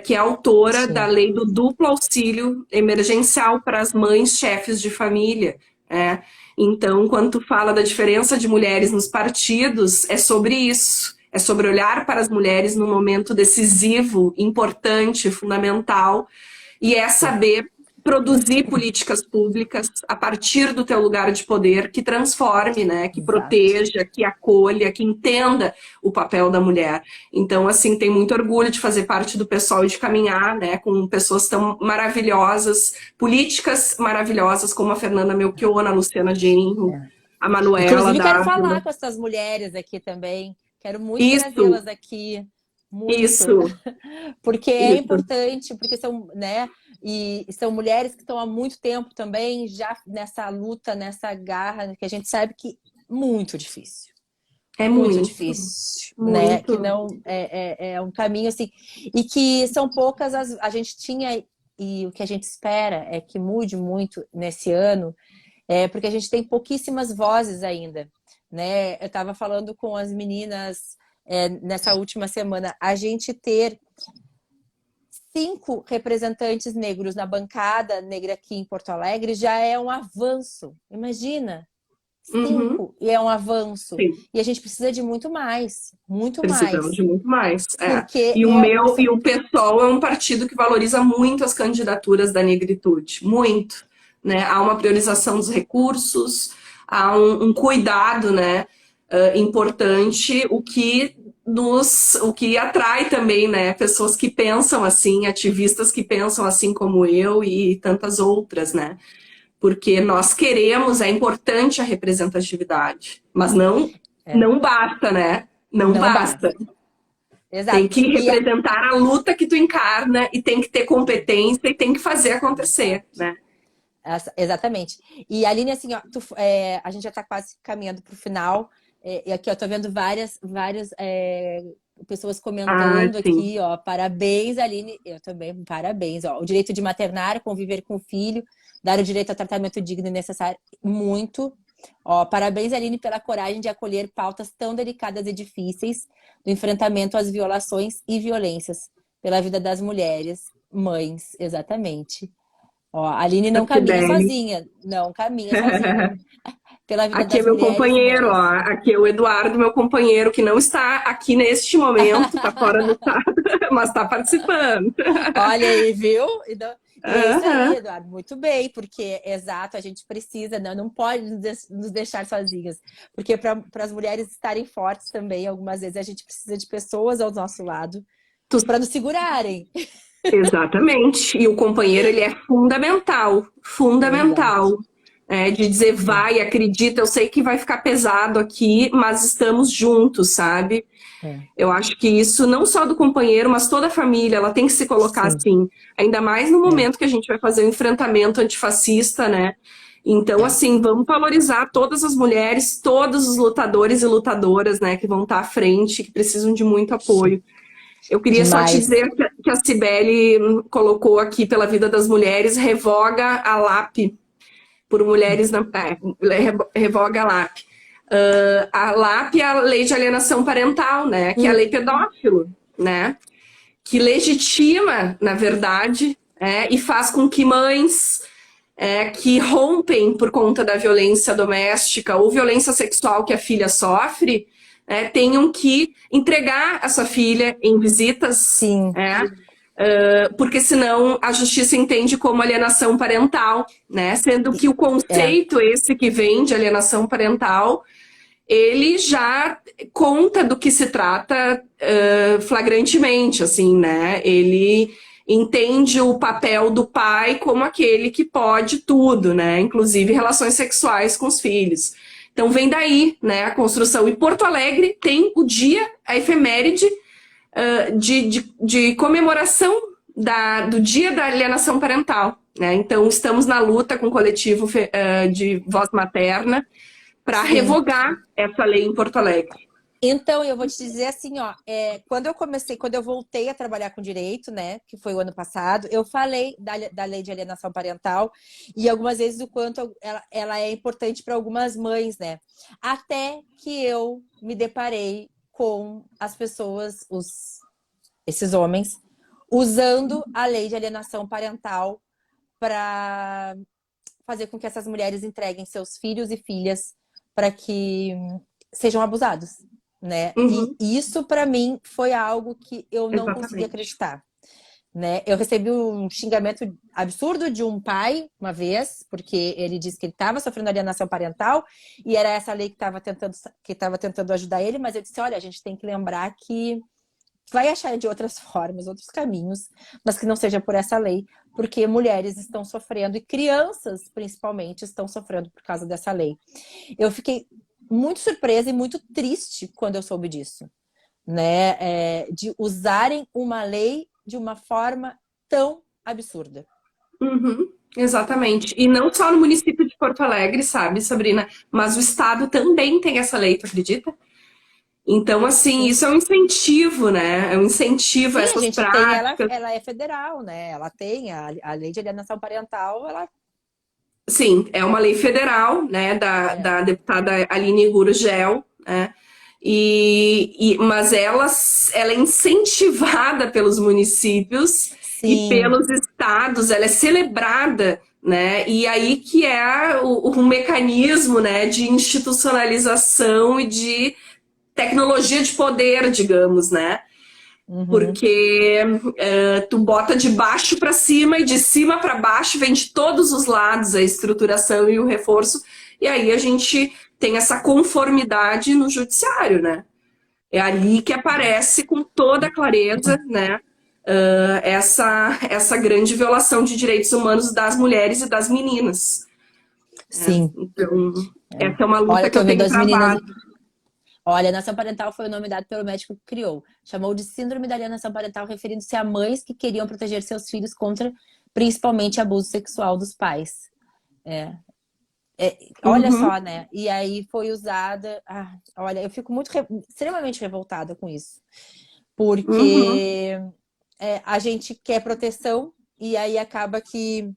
S2: que é autora da
S1: sim,
S2: lei do duplo auxílio emergencial para as mães chefes de família. É. Então, quando tu fala da diferença de mulheres nos partidos, é sobre isso. É sobre olhar para as mulheres num momento decisivo, importante, fundamental, e é saber produzir políticas públicas a partir do teu lugar de poder que transforme, né, que
S1: exato.
S2: proteja, que acolha, que entenda o papel da mulher. Então, assim, tenho muito orgulho de fazer parte do pessoal e de caminhar, né, com pessoas tão maravilhosas, políticas maravilhosas como a Fernanda Melchiona, a Luciana Genro,
S1: É.
S2: a Manuela
S1: Inclusive, quero
S2: Dávila.
S1: falar com essas mulheres aqui também. Quero muito
S2: Isso,
S1: trazê-las aqui. Muito.
S2: isso,
S1: Porque é
S2: isso.
S1: importante, porque são, né? E são mulheres que estão há muito tempo também já nessa luta, nessa garra, que a gente sabe que muito difícil.
S2: É
S1: Muito
S2: muito,
S1: difícil, né? Que
S2: muito.
S1: não é um caminho assim, e que são poucas a gente tinha, e o que a gente espera é que mude muito nesse ano, porque a gente tem pouquíssimas vozes ainda, né? Eu estava falando com as meninas nessa última semana, a gente ter 5 representantes negros na bancada negra aqui em Porto Alegre já é um avanço. Imagina,
S2: Uhum.
S1: 5 e é um avanço.
S2: Sim.
S1: E a gente precisa de muito mais, muito
S2: Precisamos
S1: mais.
S2: de muito mais. É.
S1: Porque
S2: E o PSOL é um partido que valoriza muito as candidaturas da negritude, muito, né? Há uma priorização dos recursos, há um cuidado, né, importante, o que atrai também, né, pessoas que pensam assim, ativistas que pensam assim como eu e tantas outras, né? Porque nós queremos, é importante a representatividade, mas não basta, né? Não
S1: não
S2: basta.
S1: basta.
S2: Tem
S1: Exato.
S2: que representar a luta que tu encarna e tem que ter competência e tem que fazer acontecer,
S1: Exato.
S2: né?
S1: Exatamente. E Aline, assim, ó, a gente já está quase caminhando para o final. E aqui eu estou vendo várias pessoas
S2: Ah,
S1: comentando
S2: sim.
S1: aqui, ó, parabéns, Aline. Eu também, parabéns. Ó, o direito de maternar, conviver com o filho, dar o direito a tratamento digno e necessário, muito. Ó, parabéns, Aline, pela coragem de acolher pautas tão delicadas e difíceis do enfrentamento às violações e violências pela vida das mulheres, mães, exatamente. Ó, a Aline não
S2: Que
S1: caminha
S2: bem.
S1: sozinha, não caminha sozinha. Pela vida
S2: Aqui é
S1: das
S2: meu
S1: mulheres
S2: companheiro, ó.
S1: mães.
S2: Aqui é o Eduardo, meu companheiro, que não está aqui neste momento, está fora do estado, mas está participando.
S1: Olha aí, viu? E é isso aí,
S2: Aham.
S1: Eduardo, muito bem, porque, exato, a gente precisa, não pode nos deixar sozinhas, porque para as mulheres estarem fortes também, algumas vezes a gente precisa de pessoas ao nosso lado para nos segurarem.
S2: Exatamente. E o companheiro, ele é fundamental,
S1: Exato.
S2: fundamental. de dizer vai, acredita, eu sei que vai ficar pesado aqui, mas estamos juntos, sabe?
S1: É.
S2: Eu acho que isso, não só do companheiro, mas toda a família, ela tem que se colocar
S1: Sim,
S2: assim. Ainda mais no
S1: é,
S2: momento que a gente vai fazer o enfrentamento antifascista, né? Então,
S1: é.
S2: assim, vamos valorizar todas as mulheres, todos os lutadores e lutadoras, né, que vão estar à frente, que precisam de muito
S1: Sim.
S2: apoio. Eu queria só te
S1: Demais.
S2: dizer que a Cibele colocou aqui pela vida das mulheres, revoga a LAP por mulheres revoga a LAP. A LAP é a Lei de Alienação Parental, né? Que é a
S1: Hum,
S2: lei pedófilo, né? Que legitima, na verdade, e faz com que mães que rompem por conta da violência doméstica ou violência sexual que a filha sofre, tenham que entregar a sua filha em visitas,
S1: sim,
S2: porque senão a justiça entende como alienação parental, né? Sendo que o
S1: é.
S2: conceito esse que vem de alienação parental, ele já conta do que se trata flagrantemente, assim, né? Ele entende o papel do pai como aquele que pode tudo, né? Inclusive relações sexuais com os filhos. Então vem daí, né, a construção. E Porto Alegre tem o dia, a efeméride de comemoração do Dia da Alienação Parental. Né? Então, estamos na luta com o coletivo de voz materna para
S1: Sim.
S2: revogar essa lei em Porto Alegre.
S1: Então, eu vou te dizer assim, ó, quando eu voltei a trabalhar com direito, né, que foi o ano passado, eu falei da lei de alienação parental e algumas vezes o quanto ela é importante para algumas mães, né? Até que eu me deparei com as pessoas, esses homens, usando a lei de alienação parental para fazer com que essas mulheres entreguem seus filhos e filhas para que sejam abusados, né? E
S2: Uhum,
S1: isso para mim foi algo que eu não conseguia
S2: exatamente.
S1: acreditar, né? Eu recebi um xingamento absurdo de um pai uma vez, porque ele disse que ele estava sofrendo alienação parental e era essa lei que estava tentando ajudar ele, mas eu disse, olha, a gente tem que lembrar que vai achar de outras formas, outros caminhos, mas que não seja por essa lei, porque mulheres estão sofrendo e crianças, principalmente, estão sofrendo por causa dessa lei. Eu fiquei muito surpresa e muito triste quando eu soube disso, né? De usarem uma lei de uma forma tão absurda.
S2: Uhum, exatamente. E não só no município de Porto Alegre, sabe, Sabrina? Mas o estado também tem essa lei, tu acredita? Então, assim,
S1: Sim.
S2: isso é um incentivo, né? É um incentivo a
S1: Sim, a
S2: essas
S1: gente tem
S2: práticas.
S1: ela é federal, né? Ela tem a lei de alienação parental, ela
S2: Sim, é uma lei federal, né,
S1: é.
S2: da deputada Aline Gurgel, né, mas ela é incentivada pelos municípios e
S1: Sim.
S2: pelos estados, ela é celebrada, né, e aí que é o mecanismo, né, de institucionalização e de tecnologia de poder, digamos, né,
S1: Uhum.
S2: porque tu bota de baixo para cima e de cima para baixo, vem de todos os lados a estruturação e o reforço, e aí a gente tem essa conformidade no judiciário, né? É ali que aparece com toda clareza, né? Essa grande violação de direitos humanos das mulheres e das meninas. Né?
S1: Sim.
S2: Então,
S1: É.
S2: essa é uma
S1: Olha,
S2: luta
S1: eu
S2: que eu
S1: tô vendo
S2: tenho
S1: as meninas.
S2: travado.
S1: Olha, alienação parental foi o nome dado pelo médico que criou. Chamou de síndrome da alienação parental, referindo-se a mães que queriam proteger seus filhos contra, principalmente, abuso sexual dos pais. É. Olha
S2: Uhum,
S1: só, né? E aí foi usada. Olha, eu fico extremamente revoltada com isso.
S2: uhum.
S1: Porque a gente quer proteção e aí acaba que,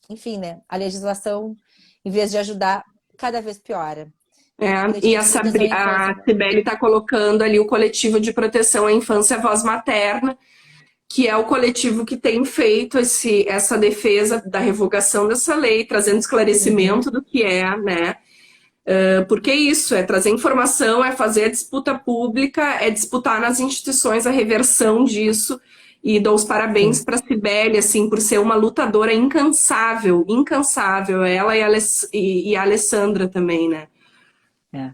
S1: enfim, né? A legislação, em vez de ajudar, cada vez piora.
S2: E
S1: Coletivo
S2: a,
S1: de proteção à
S2: A
S1: infância.
S2: Cibele está colocando ali o coletivo de proteção à infância e à voz materna, que é o coletivo que tem feito essa defesa da revogação dessa lei, trazendo
S1: Uhum.
S2: esclarecimento do que é, né? Porque é isso, é trazer informação, é fazer a disputa pública, é disputar nas instituições a reversão disso. E dou os parabéns
S1: Sim.
S2: para a Cibele, assim, por ser uma lutadora incansável, incansável, ela e a Alessandra também, né?
S1: É.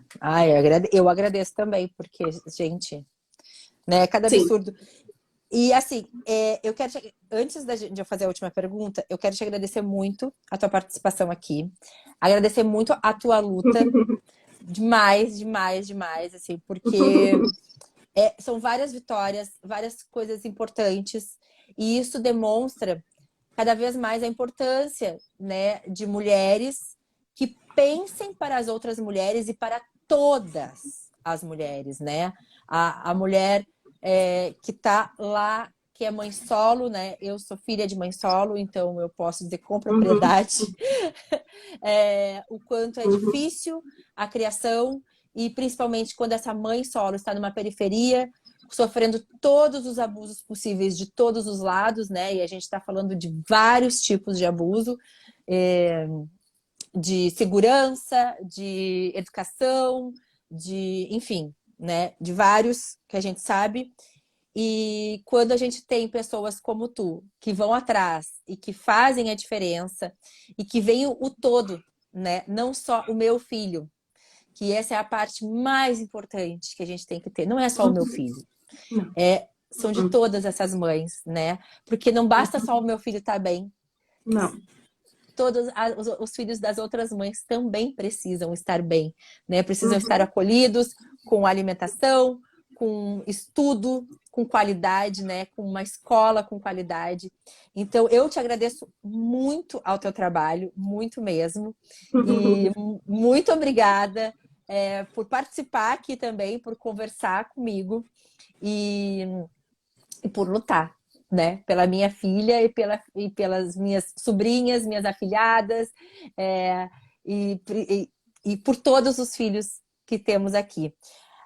S1: Eu agradeço também, porque, gente, né, cada
S2: Sim.
S1: absurdo. E assim, antes de eu fazer a última pergunta, eu quero te agradecer muito a tua participação aqui, agradecer muito a tua luta, demais, demais, demais, assim, porque são várias vitórias, várias coisas importantes, e isso demonstra cada vez mais a importância, né, de mulheres que pensem para as outras mulheres e para todas as mulheres, né? A mulher que está lá, que é mãe solo, né? Eu sou filha de mãe solo, então eu posso dizer com propriedade o quanto é difícil a criação, e principalmente quando essa mãe solo está numa periferia, sofrendo todos os abusos possíveis de todos os lados, né? E a gente está falando de vários tipos de abuso, de segurança, de educação, enfim, né? De vários que a gente sabe. E quando a gente tem pessoas como tu, que vão atrás e que fazem a diferença e que veem o todo, né? Não só o meu filho, que essa é a parte mais importante que a gente tem que ter. Não é só o meu filho. São de todas essas mães, né? Porque não basta só o meu filho estar bem.
S2: Não.
S1: Todos os filhos das outras mães também precisam estar bem, né? Precisam estar acolhidos, com alimentação, com estudo, com qualidade, né? Com uma escola com qualidade. Então, eu te agradeço muito ao teu trabalho, muito mesmo. E muito obrigada por participar aqui também, por conversar comigo e por lutar, né? Pela minha filha e pelas minhas sobrinhas, minhas afilhadas, e por todos os filhos que temos aqui.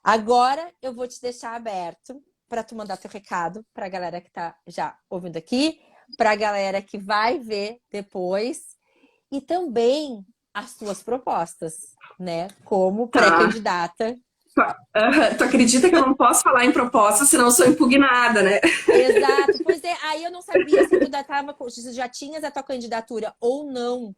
S1: Agora eu vou te deixar aberto para tu mandar teu recado para a galera que está já ouvindo aqui, para a galera que vai ver depois, e também as tuas propostas, né? Como pré-candidata.
S2: Tu acredita que eu não posso falar em proposta, senão eu sou impugnada, né?
S1: Exato. Pois é, aí eu não sabia se tu já tinhas a tua candidatura ou não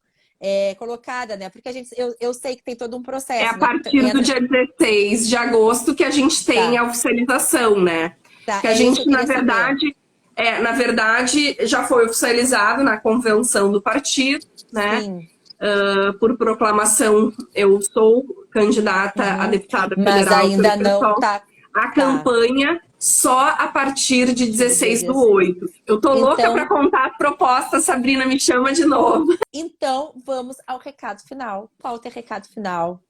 S1: colocada, né? Porque eu sei que tem todo um processo.
S2: É a partir do dia 16 de agosto que a gente tem a oficialização, né?
S1: Tá,
S2: que a gente, na verdade, já foi oficializado na convenção do partido, né?
S1: Sim.
S2: Por proclamação, eu sou candidata a deputada federal.
S1: Mas ainda não tá.
S2: A campanha só a partir de 16/8. Eu tô louca para contar a proposta, Sabrina, me chama de novo.
S1: Então, vamos ao recado final. Qual o teu recado final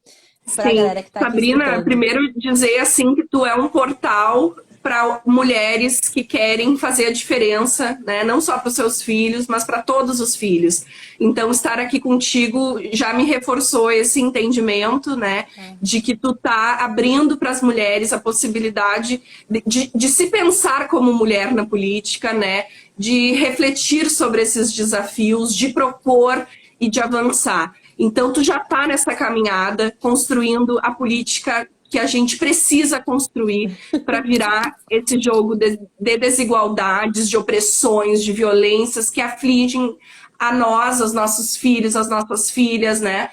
S2: para a galera que tá aqui Sabrina, escutando? Primeiro dizer assim que tu é um portal para mulheres que querem fazer a diferença, né? Não só para os seus filhos, mas para todos os filhos. Então, estar aqui contigo já me reforçou esse entendimento, né? De que tu tá abrindo para as mulheres a possibilidade de se pensar como mulher na política, né? De refletir sobre esses desafios, de propor e de avançar. Então, tu já tá nessa caminhada, construindo a política que a gente precisa construir para virar esse jogo de desigualdades, de opressões, de violências que afligem a nós, aos nossos filhos, às nossas filhas, né?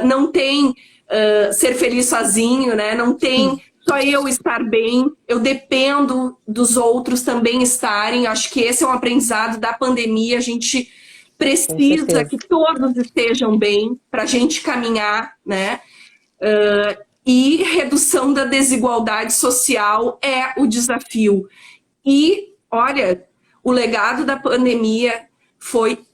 S2: Não tem ser feliz sozinho, né? Não tem só eu estar bem, eu dependo dos outros também estarem. Acho que esse é um aprendizado da pandemia, a gente precisa que todos estejam bem para a gente caminhar, né? E redução da desigualdade social é o desafio. E, olha, o legado da pandemia foi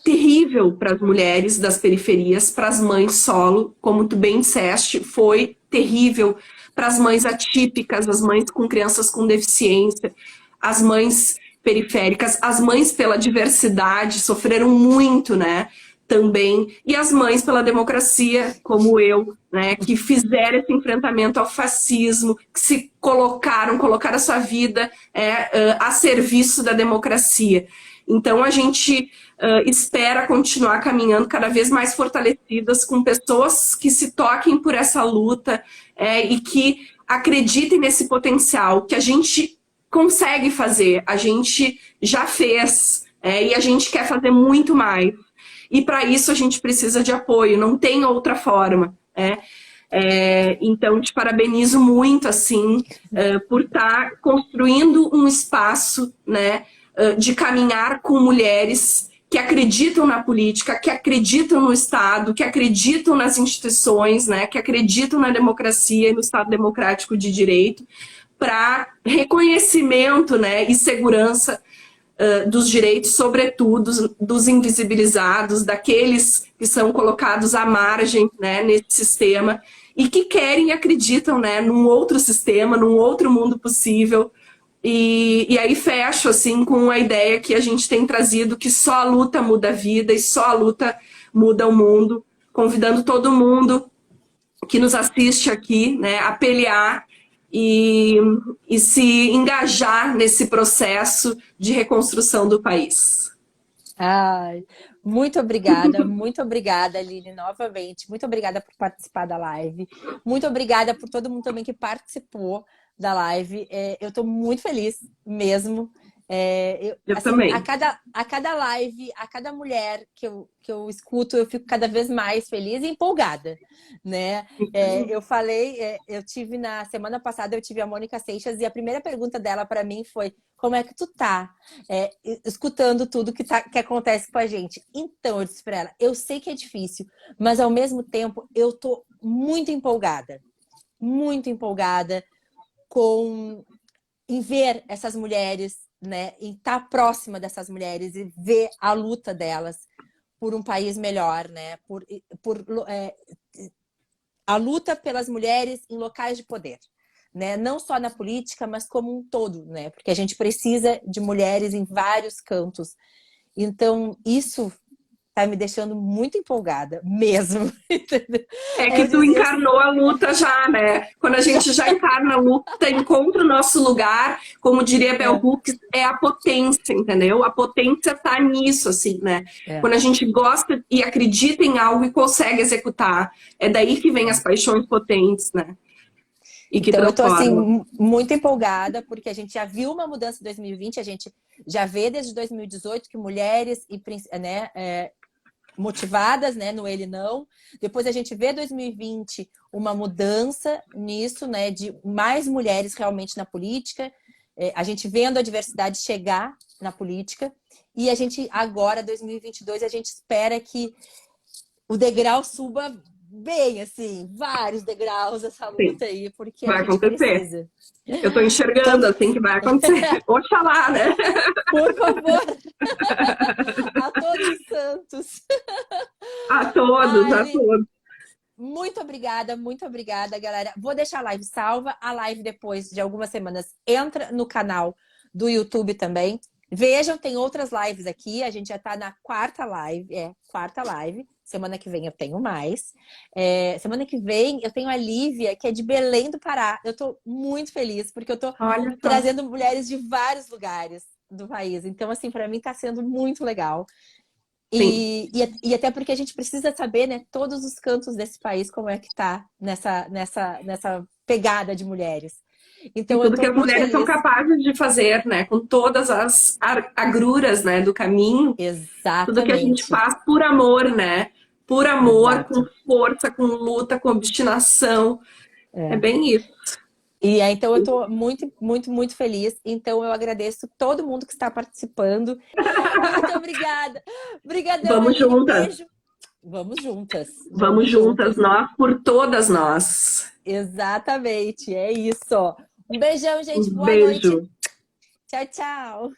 S2: terrível para as mulheres das periferias, para as mães solo, como tu bem disseste, foi terrível para as mães atípicas, as mães com crianças com deficiência, as mães periféricas, as mães pela diversidade sofreram muito, né? Também, e as mães pela democracia, como eu, né, que fizeram esse enfrentamento ao fascismo, que se colocaram a sua vida a serviço da democracia. Então, a gente espera continuar caminhando cada vez mais fortalecidas, com pessoas que se toquem por essa luta e que acreditem nesse potencial, que a gente consegue fazer, a gente já fez, e a gente quer fazer muito mais. E para isso a gente precisa de apoio, não tem outra forma. Então, te parabenizo muito, assim, por estar construindo um espaço, né, de caminhar com mulheres que acreditam na política, que acreditam no Estado, que acreditam nas instituições, né, que acreditam na democracia e no Estado democrático de direito, para reconhecimento, né, e segurança dos direitos, sobretudo dos invisibilizados, daqueles que são colocados à margem, né, nesse sistema e que querem e acreditam, né, num outro sistema, num outro mundo possível. E aí fecho assim, com a ideia que a gente tem trazido, que só a luta muda a vida e só a luta muda o mundo, convidando todo mundo que nos assiste aqui, né, a pelear e se engajar nesse processo de reconstrução do país.
S1: Ai, muito obrigada, Aline, novamente. Muito obrigada por participar da live. Muito obrigada por todo mundo também que participou da live. Eu estou muito feliz mesmo.
S2: Eu
S1: Assim,
S2: também.
S1: a cada live, a cada mulher que eu escuto, eu fico cada vez mais feliz e empolgada, né? Eu falei, eu tive na semana passada, eu tive a Mônica Seixas e a primeira pergunta dela para mim foi: como é que tu tá? Escutando tudo que acontece com a gente. Então, eu disse para ela, eu sei que é difícil, mas ao mesmo tempo eu tô muito empolgada em ver essas mulheres, né, em estar próxima dessas mulheres e ver a luta delas por um país melhor, né, a luta pelas mulheres em locais de poder, né, não só na política, mas como um todo, né, porque a gente precisa de mulheres em vários cantos. Então, isso tá me deixando muito empolgada, mesmo.
S2: É que tu encarnou a luta já, né? Quando a gente já encarna a luta, encontra o nosso lugar, como diria Bell Hooks, é a potência, entendeu? A potência tá nisso, assim, né? Quando a gente gosta e acredita em algo e consegue executar, é daí que vem as paixões potentes, né? E que
S1: então, eu tô
S2: transformam.
S1: assim, muito empolgada, porque a gente já viu uma mudança em 2020, a gente já vê desde 2018 que mulheres, né, motivadas, né, no ele não. Depois a gente vê 2020 uma mudança nisso, né, de mais mulheres realmente na política, a gente vendo a diversidade chegar na política, e a gente agora, 2022, a gente espera que o degrau suba bem, assim, vários degraus essa
S2: Sim,
S1: luta aí, porque a
S2: vai
S1: gente
S2: acontecer.
S1: precisa.
S2: Eu tô enxergando, assim, que vai acontecer. Oxalá, né?
S1: Por favor, a todos os santos.
S2: A todos, a
S1: Aline,
S2: todos.
S1: muito obrigada, galera. Vou deixar a live salva. A live, depois de algumas semanas, entra no canal do YouTube também. Vejam, tem outras lives aqui. A gente já tá na quarta live. Quarta live. Semana que vem eu tenho mais. Semana que vem eu tenho a Lívia, que é de Belém do Pará. Eu tô muito feliz, porque eu tô
S2: Olha só.
S1: trazendo mulheres de vários lugares do país. Então, assim, para mim tá sendo muito legal.
S2: Sim.
S1: E até porque a gente precisa saber, né, todos os cantos desse país, como é que tá nessa pegada de mulheres.
S2: E
S1: Então, eu
S2: tudo que
S1: tô
S2: as
S1: muito
S2: mulheres são
S1: feliz.
S2: capazes de fazer, né? Com todas as agruras, né, do caminho. Tudo que a gente
S1: Exatamente.
S2: faz por amor, né? Por amor, com
S1: Exato.
S2: força, com luta, com obstinação. É bem isso.
S1: Então, eu tô muito feliz. Então, eu agradeço todo mundo que está participando. Muito obrigada. Obrigadão,
S2: Vamos
S1: Aline.
S2: juntas.
S1: Beijo. Vamos juntas.
S2: Vamos
S1: Vamos
S2: juntas,
S1: juntas.
S2: nós por todas nós.
S1: Exatamente. É isso. Um beijão, gente.
S2: Um
S1: Boa noite.
S2: beijo.
S1: Tchau, tchau.